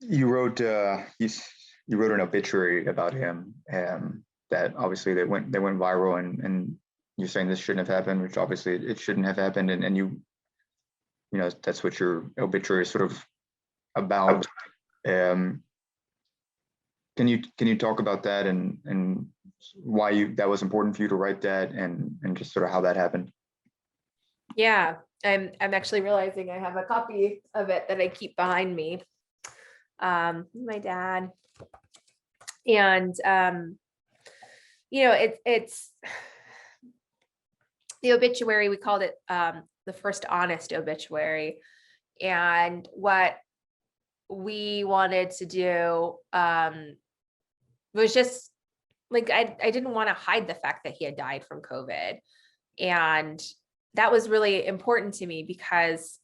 You wrote you wrote an obituary about him, that obviously they went viral, and you're saying this shouldn't have happened, which obviously it shouldn't have happened, and you that's what your obituary is sort of about. Can you talk about that and why that was important for you to write that, and just sort of how that happened? Yeah, I'm actually realizing I have a copy of it that I keep behind me. My dad. And, it's the obituary, we called it the first honest obituary. And what we wanted to do was just like, I didn't want to hide the fact that he had died from COVID. And that was really important to me because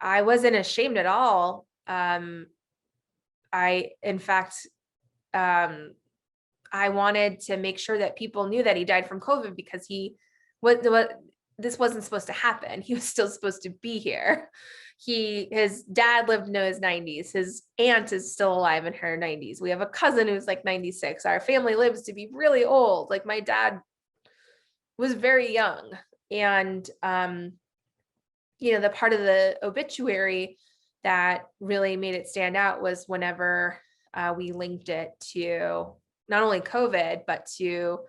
I wasn't ashamed at all. In fact, I wanted to make sure that people knew that he died from COVID because this wasn't supposed to happen. He was still supposed to be here. His dad lived in his 90s. His aunt is still alive in her 90s. We have a cousin who's like 96. Our family lives to be really old. Like my dad was very young. And, the part of the obituary that really made it stand out was whenever we linked it to not only COVID, but to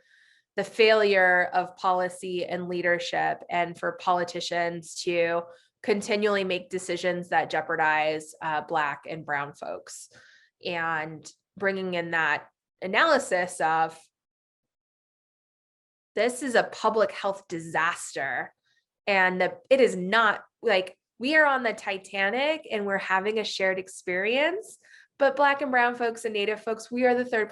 the failure of policy and leadership, and for politicians to continually make decisions that jeopardize Black and Brown folks, and bringing in that analysis of this is a public health disaster, and it is not like we are on the Titanic and we're having a shared experience, but Black and Brown folks and Native folks, we are the third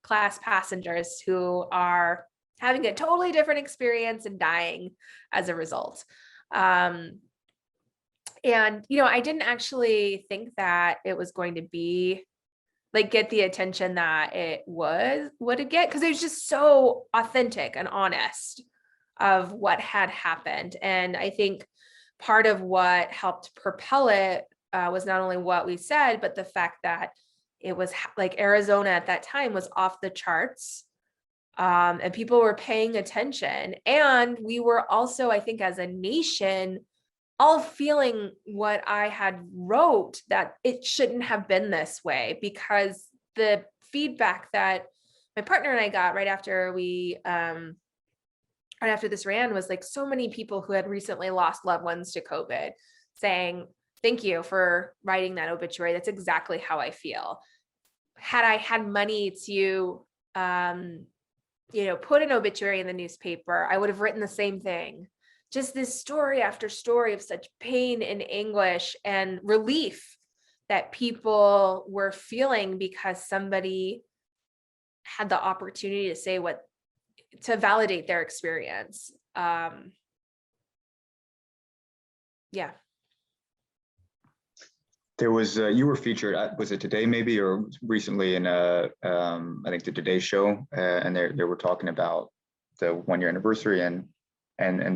class passengers who are having a totally different experience and dying as a result. And, I didn't actually think that it was going to be like get the attention that it would get, because it was just so authentic and honest of what had happened. And I think part of what helped propel it was not only what we said, but the fact that it was like Arizona at that time was off the charts, and people were paying attention. And we were also, I think, as a nation, all feeling what I had wrote, that it shouldn't have been this way, because the feedback that my partner and I got right after this ran was like so many people who had recently lost loved ones to COVID saying, thank you for writing that obituary. That's exactly how I feel. Had I had money to, put an obituary in the newspaper, I would have written the same thing. Just this story after story of such pain and anguish and relief that people were feeling because somebody had the opportunity to say to validate their experience. Yeah. There was, you were featured, was it today maybe, or recently in I think the Today Show, and they were talking about the 1 year anniversary and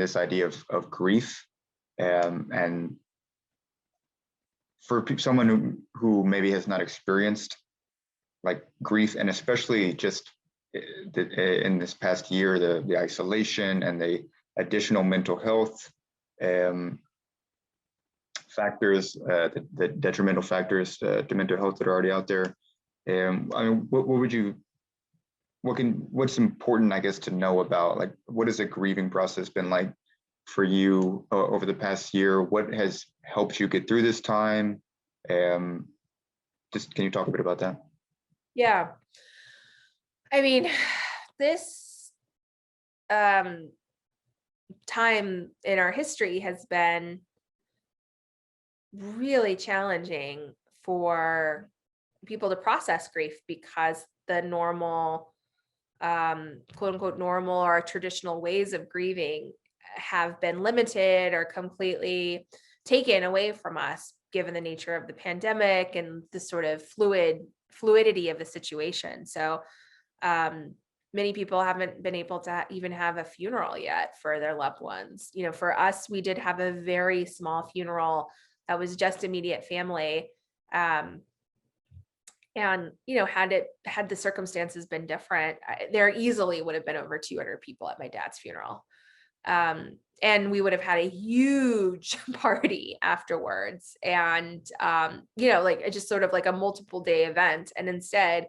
this idea of grief, and for someone who maybe has not experienced like grief, and especially just in this past year, the isolation and the additional mental health factors, the detrimental factors to mental health that are already out there. I mean, what's important, I guess, to know about, like, what has the grieving process been like for you over the past year? What has helped you get through this time? Just can you talk a bit about that? Yeah. I mean, this time in our history has been really challenging for people to process grief, because the normal, quote unquote, normal or traditional ways of grieving have been limited or completely taken away from us, given the nature of the pandemic and the sort of fluidity of the situation. So many people haven't been able to even have a funeral yet for their loved ones. For us, we did have a very small funeral that was just immediate family. And, had the circumstances been different, there easily would have been over 200 people at my dad's funeral. And we would have had a huge party afterwards. And, like just sort of like a multiple day event. And instead,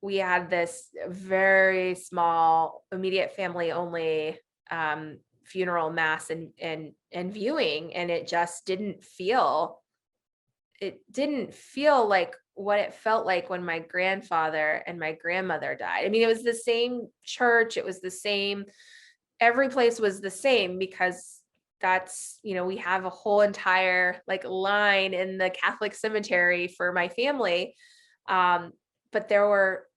we had this very small, immediate family only funeral mass and viewing, and it just didn't feel it didn't feel like what it felt like when my grandfather and my grandmother died. I mean, it was the same church, it was the same, every place was the same, because that's, we have a whole entire like line in the Catholic cemetery for my family. But there were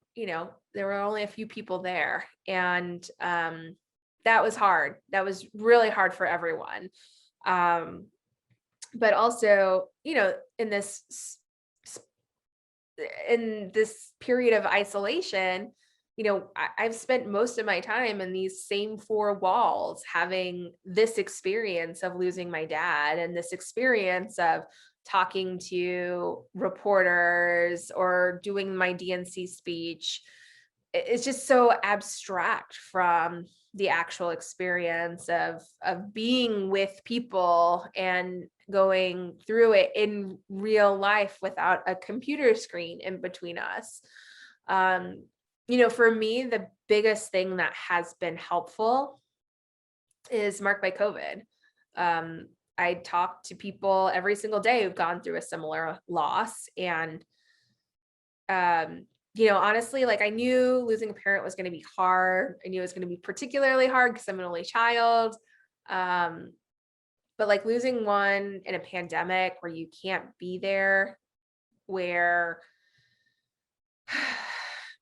only a few people there. And that was hard. That was really hard for everyone. But also, in this period of isolation, I've spent most of my time in these same four walls, having this experience of losing my dad and this experience of talking to reporters or doing my DNC speech. It's just so abstract from the actual experience of being with people and going through it in real life without a computer screen in between us. For me, the biggest thing that has been helpful is marked by COVID. I talk to people every single day who've gone through a similar loss. And, honestly, like I knew losing a parent was going to be hard. I knew it was going to be particularly hard because I'm an only child. But like losing one in a pandemic where you can't be there, where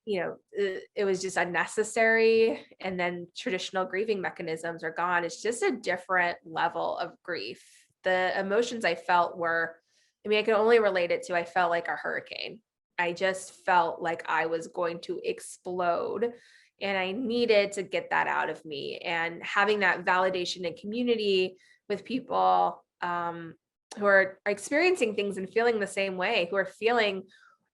it was just unnecessary, and then traditional grieving mechanisms are gone. It's just a different level of grief. The emotions I felt were, I can only relate it to, I felt like a hurricane. I just felt like I was going to explode, and I needed to get that out of me. And having that validation and community with people who are experiencing things and feeling the same way, who are feeling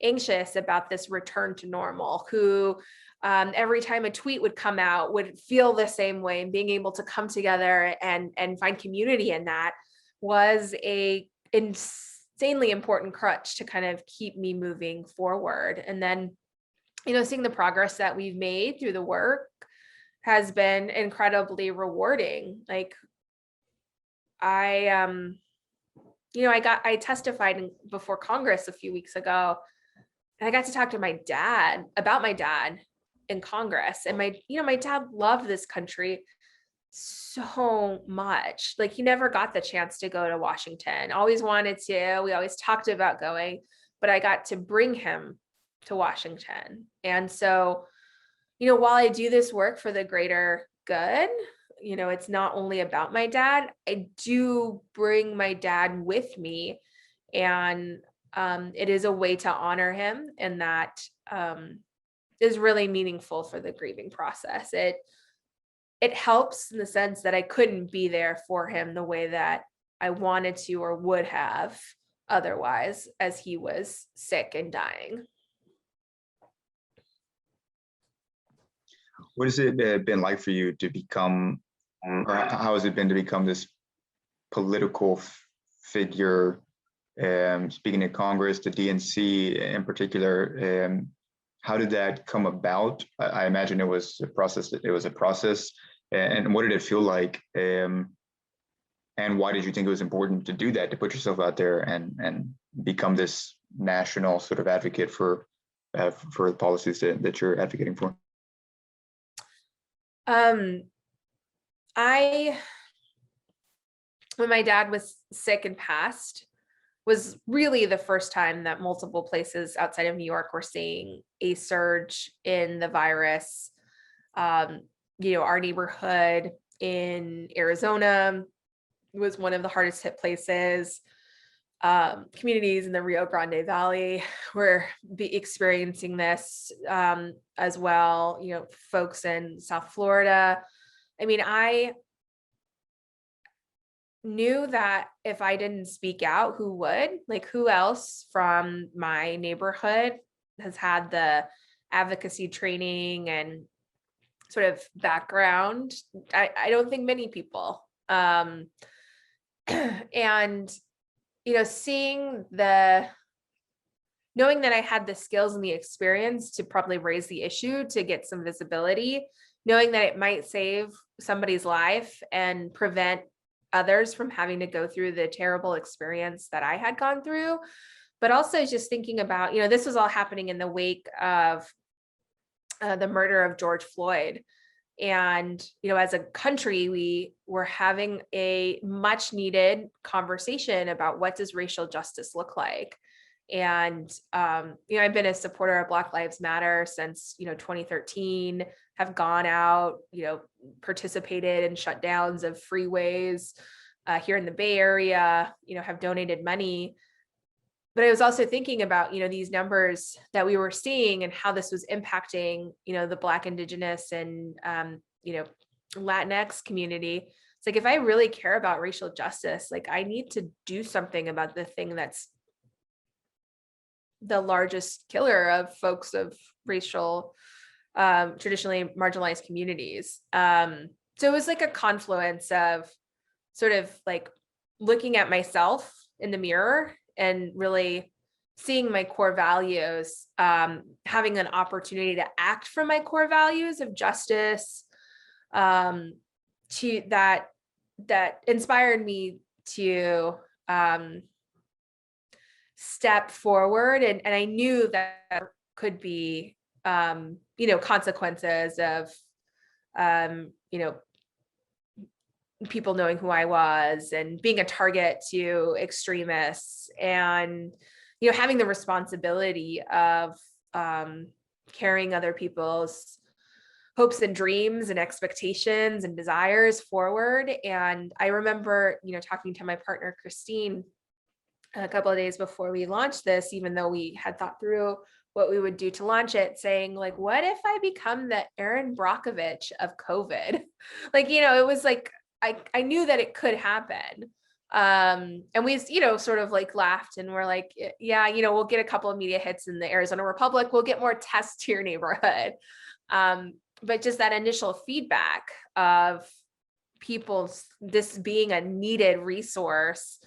anxious about this return to normal, who every time a tweet would come out would feel the same way, and being able to come together and find community in that was a insanely important crutch to kind of keep me moving forward. And then, seeing the progress that we've made through the work has been incredibly rewarding. Like I testified before Congress a few weeks ago, and I got to talk to my dad about my dad in Congress. And my dad loved this country so much. Like he never got the chance to go to Washington, always wanted to. We always talked about going, but I got to bring him to Washington. And so, while I do this work for the greater good, it's not only about my dad. I do bring my dad with me, and it is a way to honor him, and that is really meaningful for the grieving process. It helps in the sense that I couldn't be there for him the way that I wanted to or would have otherwise, as he was sick and dying. What has it been like for you to become, or how has it been to become this political figure, speaking in Congress, the DNC in particular? How did that come about? I imagine it was a process. And what did it feel like? And why did you think it was important to do that, to put yourself out there and become this national sort of advocate for the policies that you're advocating for? When my dad was sick and passed, was really the first time that multiple places outside of New York were seeing a surge in the virus. Our neighborhood in Arizona was one of the hardest hit places. Communities in the Rio Grande Valley were experiencing this as well. Folks in South Florida. I knew that if I didn't speak out, who would? Like, who else from my neighborhood has had the advocacy training and sort of background? I don't think many people. And knowing that I had the skills and the experience to probably raise the issue, to get some visibility, knowing that it might save somebody's life and prevent others from having to go through the terrible experience that I had gone through. But also just thinking about, this was all happening in the wake of the murder of George Floyd. And, as a country, we were having a much needed conversation about what does racial justice look like. And, I've been a supporter of Black Lives Matter since, 2013, have gone out, participated in shutdowns of freeways here in the Bay Area, have donated money. But I was also thinking about, these numbers that we were seeing and how this was impacting, the Black, Indigenous, and, Latinx community. It's like, if I really care about racial justice, like, I need to do something about the thing that's the largest killer of folks of racial, traditionally marginalized communities. So it was like a confluence of sort of like looking at myself in the mirror and really seeing my core values, having an opportunity to act from my core values of justice, to that inspired me to step forward. And I knew that there could be, consequences of, people knowing who I was and being a target to extremists, and, having the responsibility of carrying other people's hopes and dreams and expectations and desires forward. And I remember, talking to my partner, Kristin, a couple of days before we launched this, even though we had thought through what we would do to launch it, saying like, what if I become the Erin Brockovich of COVID? Like, it was like, I knew that it could happen. And we, sort of like laughed and we're like, yeah, we'll get a couple of media hits in the Arizona Republic. We'll get more tests to your neighborhood. But just that initial feedback of this being a needed resource.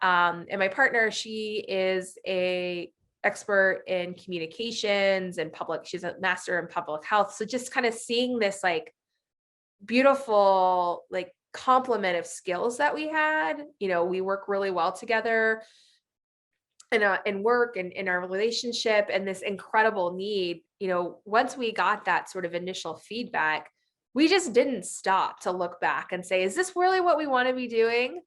And my partner, she is a expert in communications and she's a master in public health. So just kind of seeing this like beautiful, like complement of skills that we had, we work really well together in work and in our relationship, and this incredible need, once we got that sort of initial feedback, we just didn't stop to look back and say, is this really what we want to be doing?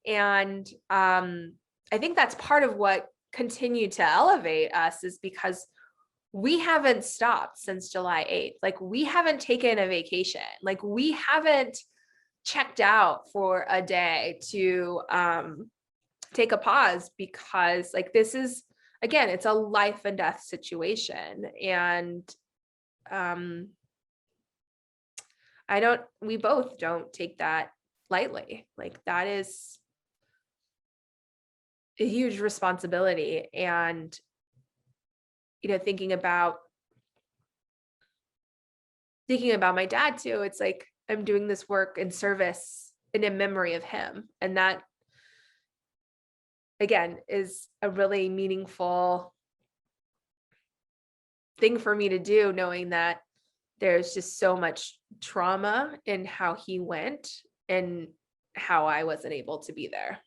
And I think that's part of what continued to elevate us, is because we haven't stopped since July 8th. Like, we haven't taken a vacation. Like, we haven't checked out for a day to take a pause, because like, this is, again, it's a life and death situation. And we both don't take that lightly. Like, that is a huge responsibility. And, thinking about my dad too, it's like, I'm doing this work in service and in memory of him. And that, again, is a really meaningful thing for me to do, knowing that there's just so much trauma in how he went and how I wasn't able to be there.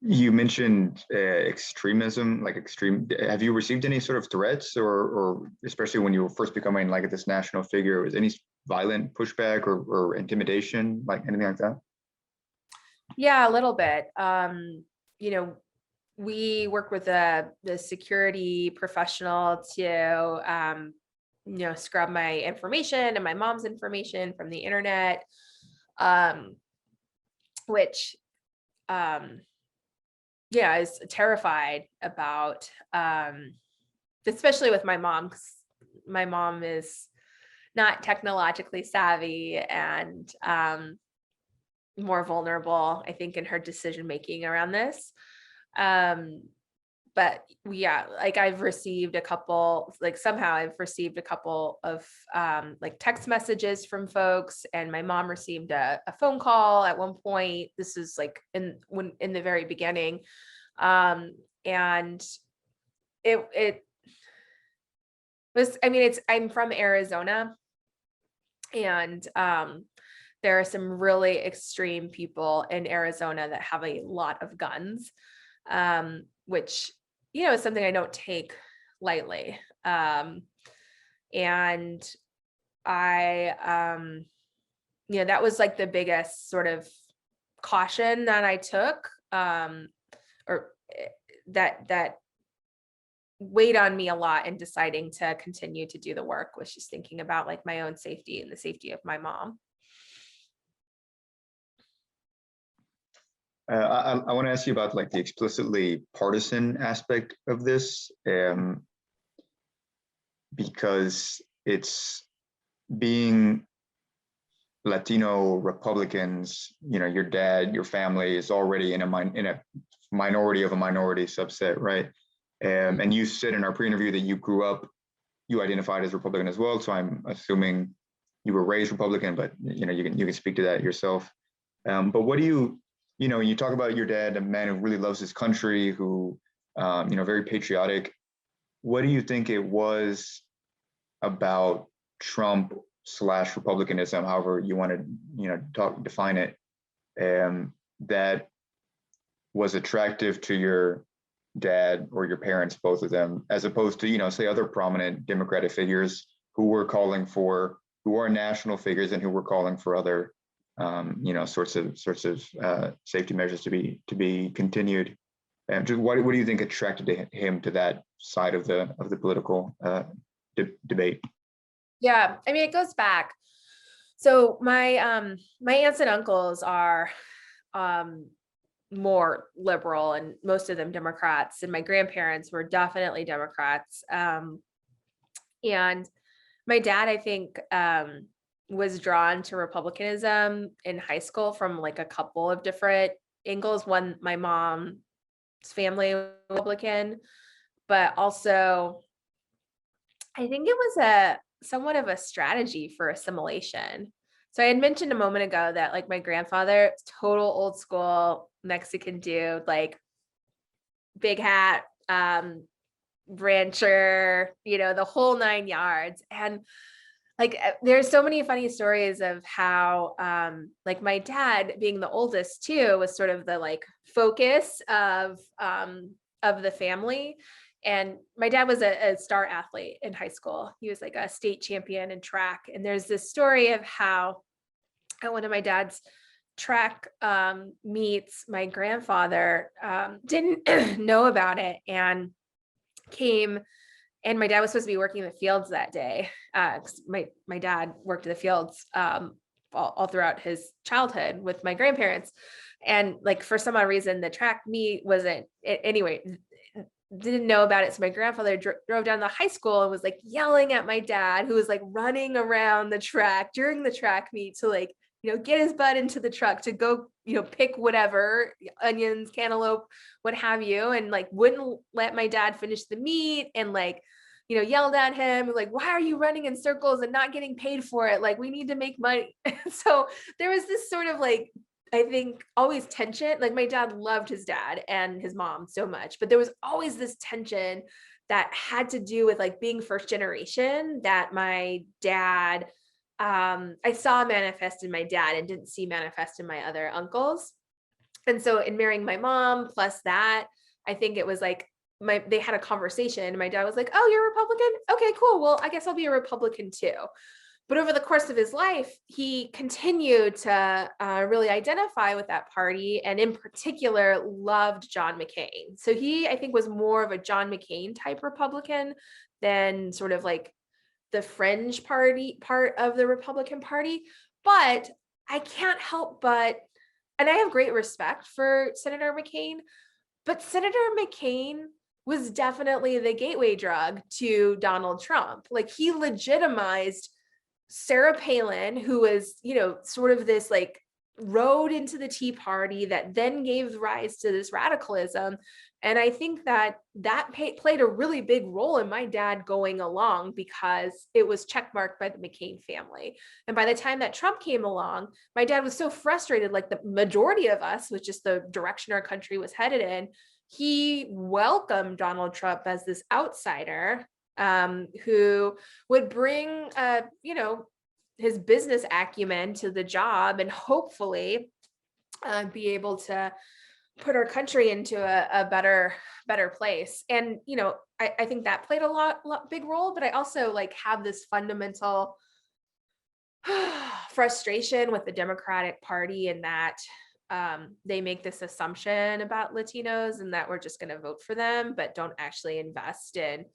You mentioned extremism, like extreme. Have you received any sort of threats, or especially when you were first becoming like this national figure, was any violent pushback or intimidation, like anything like that? Yeah, a little bit. We work with the security professional to, scrub my information and my mom's information from the internet, which, I was terrified about, especially with my mom, because my mom is not technologically savvy and more vulnerable, I think, in her decision making around this. But like, I've received a couple, like somehow I've received a couple of like text messages from folks, and my mom received a phone call at one point. This is like in the very beginning. And it was, I'm from Arizona, And there are some really extreme people in Arizona that have a lot of guns, which, is something I don't take lightly. And I, that was like the biggest sort of caution that I took, or that weighed on me a lot in deciding to continue to do the work, was just thinking about like my own safety and the safety of my mom. I want to ask you about like the explicitly partisan aspect of this, because it's being Latino Republicans, your dad, your family is already in a minority of a minority subset, right? And you said in our pre-interview that you identified as Republican as well. So I'm assuming you were raised Republican, but you can speak to that yourself. But what do you, when you talk about your dad, a man who really loves his country, who, very patriotic, what do you think it was about Trump / Republicanism, however you want to, define it, that was attractive to your dad or your parents, both of them, as opposed to, say other prominent Democratic figures who are national figures and who were calling for other, sorts of safety measures to be continued. And what do you think attracted him to that side of the political debate? Yeah, I mean, it goes back. So my my aunts and uncles are more liberal, and most of them Democrats, and my grandparents were definitely Democrats. And my dad, I think, was drawn to Republicanism in high school from like a couple of different angles. One, my mom's family was Republican, but also I think it was somewhat of a strategy for assimilation. So I had mentioned a moment ago that like my grandfather, total old school Mexican dude, like big hat, rancher, the whole 9 yards. And like, there's so many funny stories of how, like my dad being the oldest too, was sort of the like focus of the family. And my dad was a star athlete in high school. He was like a state champion in track. And there's this story of how at one of my dad's track meets, my grandfather didn't know about it and came, and my dad was supposed to be working in the fields that day. My dad worked in the fields all throughout his childhood with my grandparents. And like, for some odd reason, the track meet wasn't, anyway, didn't know about it. So my grandfather drove down to high school and was like yelling at my dad, who was like running around the track during the track meet to like, get his butt into the truck to go, pick whatever, onions, cantaloupe, what have you. And like, wouldn't let my dad finish the meet, and like, yelled at him, like, why are you running in circles and not getting paid for it? Like, we need to make money. So there was this sort of like, I think, always tension. Like my dad loved his dad and his mom so much, but there was always this tension that had to do with like being first generation, that my dad, I saw manifest in my dad and didn't see manifest in my other uncles. And so in marrying my mom, plus that, I think it was like they had a conversation and my dad was like, oh, you're a Republican? Okay, cool. Well, I guess I'll be a Republican too. But over the course of his life, he continued to really identify with that party, and in particular loved John McCain. So he, I think, was more of a John McCain type Republican than sort of like the fringe party part of the Republican Party. But I can't help but, and I have great respect for Senator McCain, but Senator McCain was definitely the gateway drug to Donald Trump. Like, he legitimized Sarah Palin, who was, sort of this like road into the Tea Party that then gave rise to this radicalism. And I think that played a really big role in my dad going along, because it was checkmarked by the McCain family. And by the time that Trump came along, my dad was so frustrated, like the majority of us, with just the direction our country was headed in. He welcomed Donald Trump as this outsider who would bring, his business acumen to the job and hopefully be able to put our country into a better place. And, I think that played a big role, but I also like have this fundamental frustration with the Democratic Party in that they make this assumption about Latinos and that we're just going to vote for them, but don't actually invest in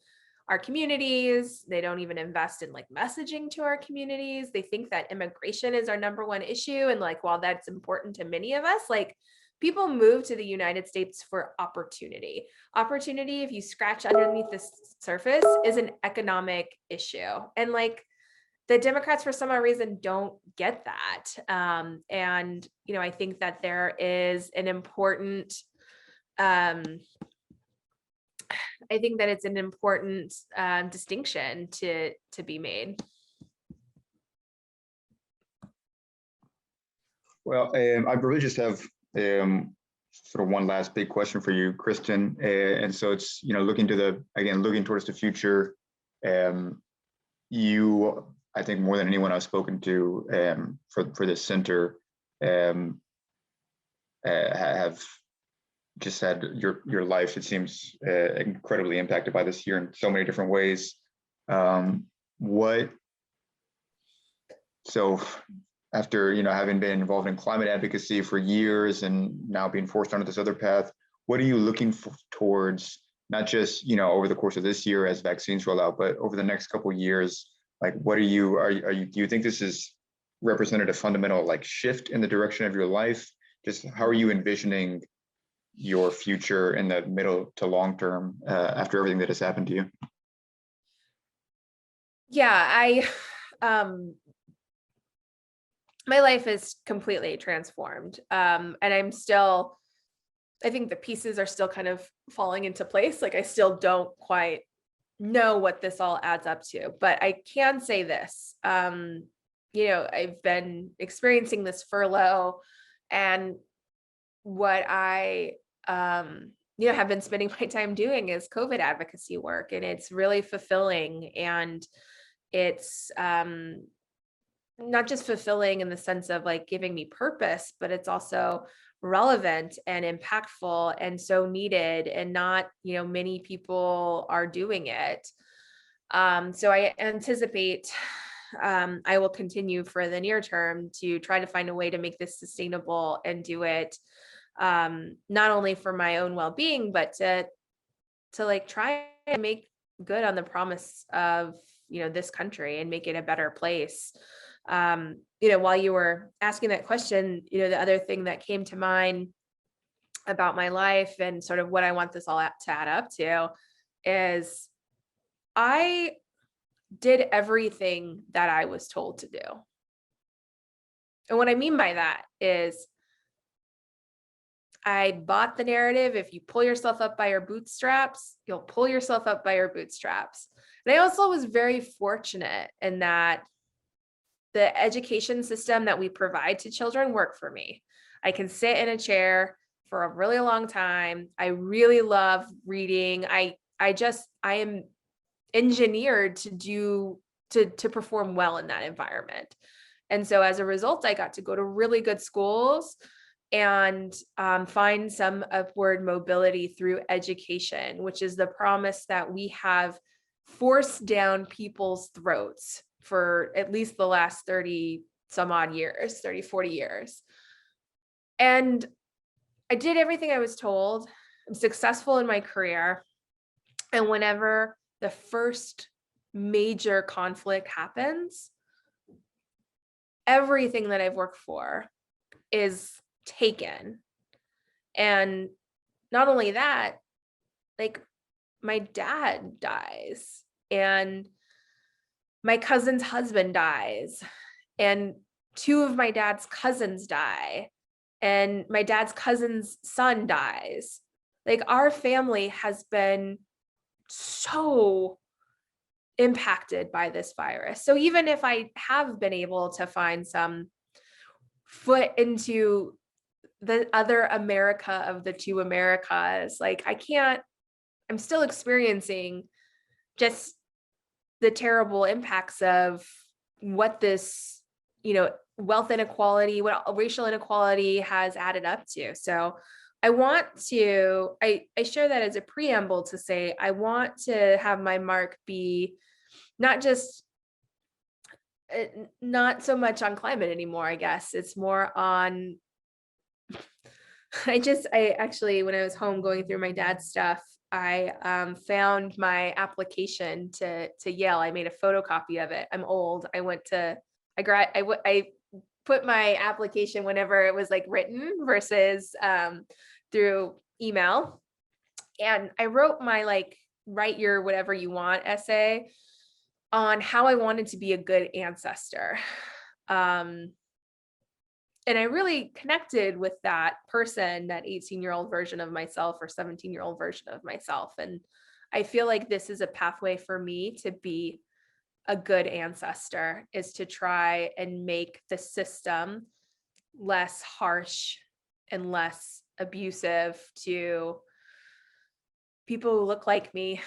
our communities. They don't even invest in like messaging to our communities. They think that immigration is our number one issue. And like, while that's important to many of us, like people move to the United States for opportunity. Opportunity, if you scratch underneath the surface, is an economic issue. And like the Democrats, for some odd reason, don't get that. And, I think that there is an important, I think that it's an important distinction to be made. Well, I really just have sort of one last big question for you, Kristin. And so it's, looking towards the future. You, I think more than anyone I've spoken to for this center, have just had your life, it seems, incredibly impacted by this year in so many different ways. So after having been involved in climate advocacy for years and now being forced onto this other path, what are you looking towards, not just over the course of this year as vaccines roll out, but over the next couple of years? Like, what do you think this is represented a fundamental like shift in the direction of your life? Just how are you envisioning your future in the middle to long term after everything that has happened to you? Yeah, my life is completely transformed. And I think the pieces are still kind of falling into place. Like I still don't quite know what this all adds up to, but I can say this, I've been experiencing this furlough, and what I, have been spending my time doing is COVID advocacy work, and it's really fulfilling. And it's, not just fulfilling in the sense of like giving me purpose, but it's also relevant and impactful and so needed, and not, many people are doing it. So I anticipate I will continue for the near term to try to find a way to make this sustainable and do it not only for my own well-being, but to like try and make good on the promise of, this country and make it a better place. While you were asking that question, the other thing that came to mind about my life and sort of what I want this all to add up to is I did everything that I was told to do. And what I mean by that is I bought the narrative. If you pull yourself up by your bootstraps, you'll pull yourself up by your bootstraps. And I also was very fortunate in that the education system that we provide to children work for me. I can sit in a chair for a really long time. I really love reading. I am engineered to perform well in that environment. And so as a result, I got to go to really good schools and find some upward mobility through education, which is the promise that we have forced down people's throats for at least the last 30 some odd years, 30, 40 years. And I did everything I was told. I'm successful in my career. And whenever the first major conflict happens, everything that I've worked for is taken. And not only that, like my dad dies and my cousin's husband dies and two of my dad's cousins die and my dad's cousin's son dies. Like our family has been so impacted by this virus. So even if I have been able to find some foot into the other America of the two Americas, like I'm still experiencing just the terrible impacts of what this, wealth inequality, what racial inequality has added up to. So I share that as a preamble to say, I want to have my mark be not just, not so much on climate anymore, I guess. It's more on, I actually, when I was home going through my dad's stuff, I found my application to Yale. I made a photocopy of it. I'm old. I put my application whenever it was like written versus through email. And I wrote my like, write your whatever you want essay on how I wanted to be a good ancestor. And I really connected with that person, that 18-year-old version of myself or 17-year-old version of myself. And I feel like this is a pathway for me to be a good ancestor, is to try and make the system less harsh and less abusive to people who look like me.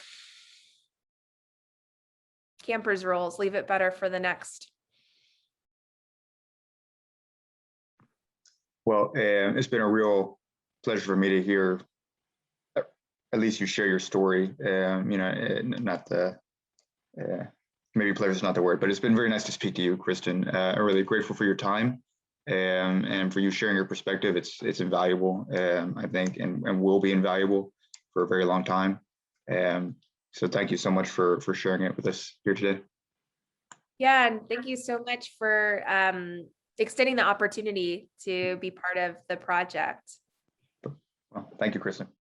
Campers rules, leave it better for the next. Well, it's been a real pleasure for me to hear, at least you share your story. Not the, maybe pleasure is not the word, but it's been very nice to speak to you, Kristin. I'm really grateful for your time and for you sharing your perspective. It's invaluable, I think, and will be invaluable for a very long time. So thank you so much for sharing it with us here today. Yeah, and thank you so much for extending the opportunity to be part of the project. Well, thank you, Kristin.